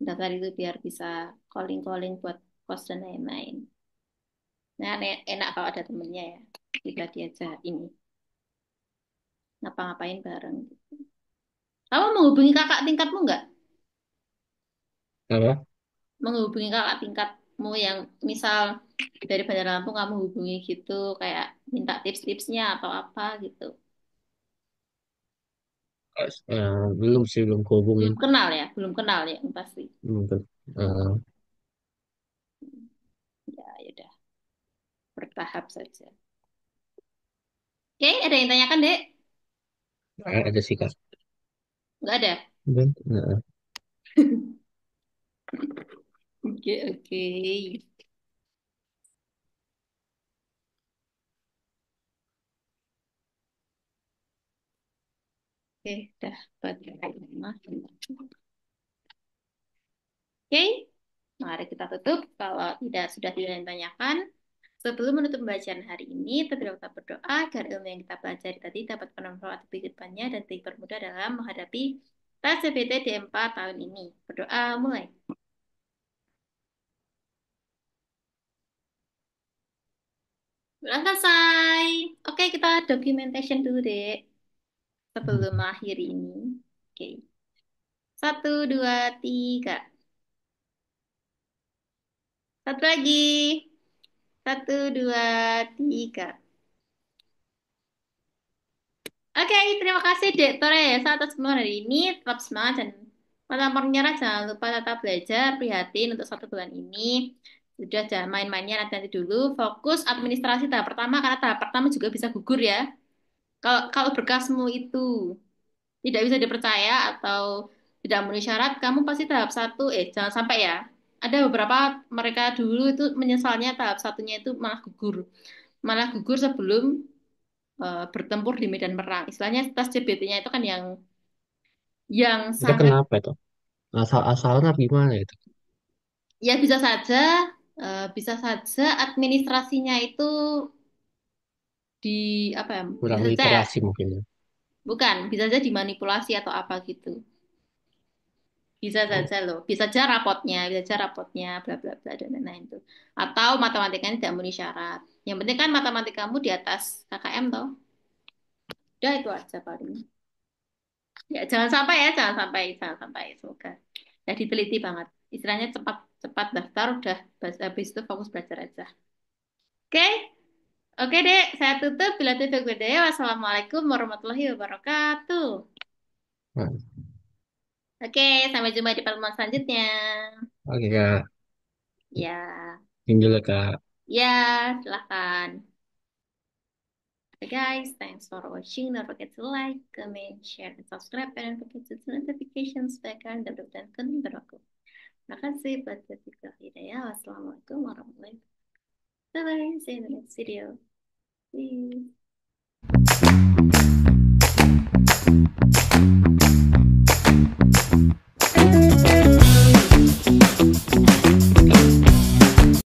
daftar itu biar bisa calling-calling buat kos dan lain-lain. Nah, enak kalau ada temennya ya. Kita diajak ini ngapa-ngapain bareng. Kamu menghubungi kakak tingkatmu nggak? Apa? Menghubungi kakak tingkatmu yang misal dari Bandar Lampung kamu hubungi gitu kayak minta tips-tipsnya atau apa gitu. Belum sih, belum Belum kehubungin. kenal ya, belum kenal ya pasti. Belum eh, Ya, ya udah bertahap saja. Oke, ada yang tanyakan, Dek? ada sih Kak. Nggak ada. Dan, Oke, oke. Oke, udah buat Oke, mari kita tutup. Kalau sudah tidak ada yang tanyakan, sebelum menutup pembelajaran hari ini, terlebih dahulu kita berdoa agar ilmu yang kita pelajari tadi dapat bermanfaat bagi kehidupannya dan dipermudah dalam menghadapi tes CBT D4 tahun ini. Berdoa mulai. Udah selesai. Oke, kita documentation dulu deh sebelum Hmm. akhir ini. Oke, satu, dua, tiga. Satu lagi. Satu, dua, tiga. Oke, terima kasih Dek Torres atas semua hari ini. Tetap semangat dan pantang menyerah. Jangan lupa tetap belajar, prihatin untuk 1 bulan ini. Sudah jangan main-mainnya nanti dulu. Fokus administrasi tahap pertama karena tahap pertama juga bisa gugur ya. Kalau kalau berkasmu itu tidak bisa dipercaya atau tidak memenuhi syarat, kamu pasti tahap satu. Jangan sampai ya. Ada beberapa mereka dulu itu menyesalnya tahap satunya itu malah gugur sebelum bertempur di medan perang. Istilahnya tes CBT-nya itu kan yang Itu sangat kenapa itu? Asal-asalan apa gimana itu? ya bisa saja administrasinya itu di apa ya bisa Kurang saja ya, literasi mungkin ya. bukan bisa saja dimanipulasi atau apa gitu. Bisa Oh, saja loh, bisa saja rapotnya, bla bla bla dan lain-lain itu. Atau matematikanya tidak memenuhi syarat. Yang penting kan matematikamu di atas KKM toh. Udah itu aja paling. Ya jangan sampai. Semoga. Ya diteliti banget. Istilahnya cepat cepat daftar, udah habis itu fokus belajar aja. Oke, oke dek, saya tutup. Bila tutup gede. Wassalamualaikum warahmatullahi wabarakatuh. nah, Oke, sampai jumpa di pertemuan selanjutnya. oke Kak. Ya, Tinggal ya, Kak. ya, silahkan. Bye guys, thanks for watching. Don't forget to like, comment, share, and subscribe. And don't forget to turn notifications back on dan konten terbaru. Terima kasih buat ketika hidayah. Wassalamualaikum warahmatullahi wabarakatuh. Bye bye. See you in the next video. Peace.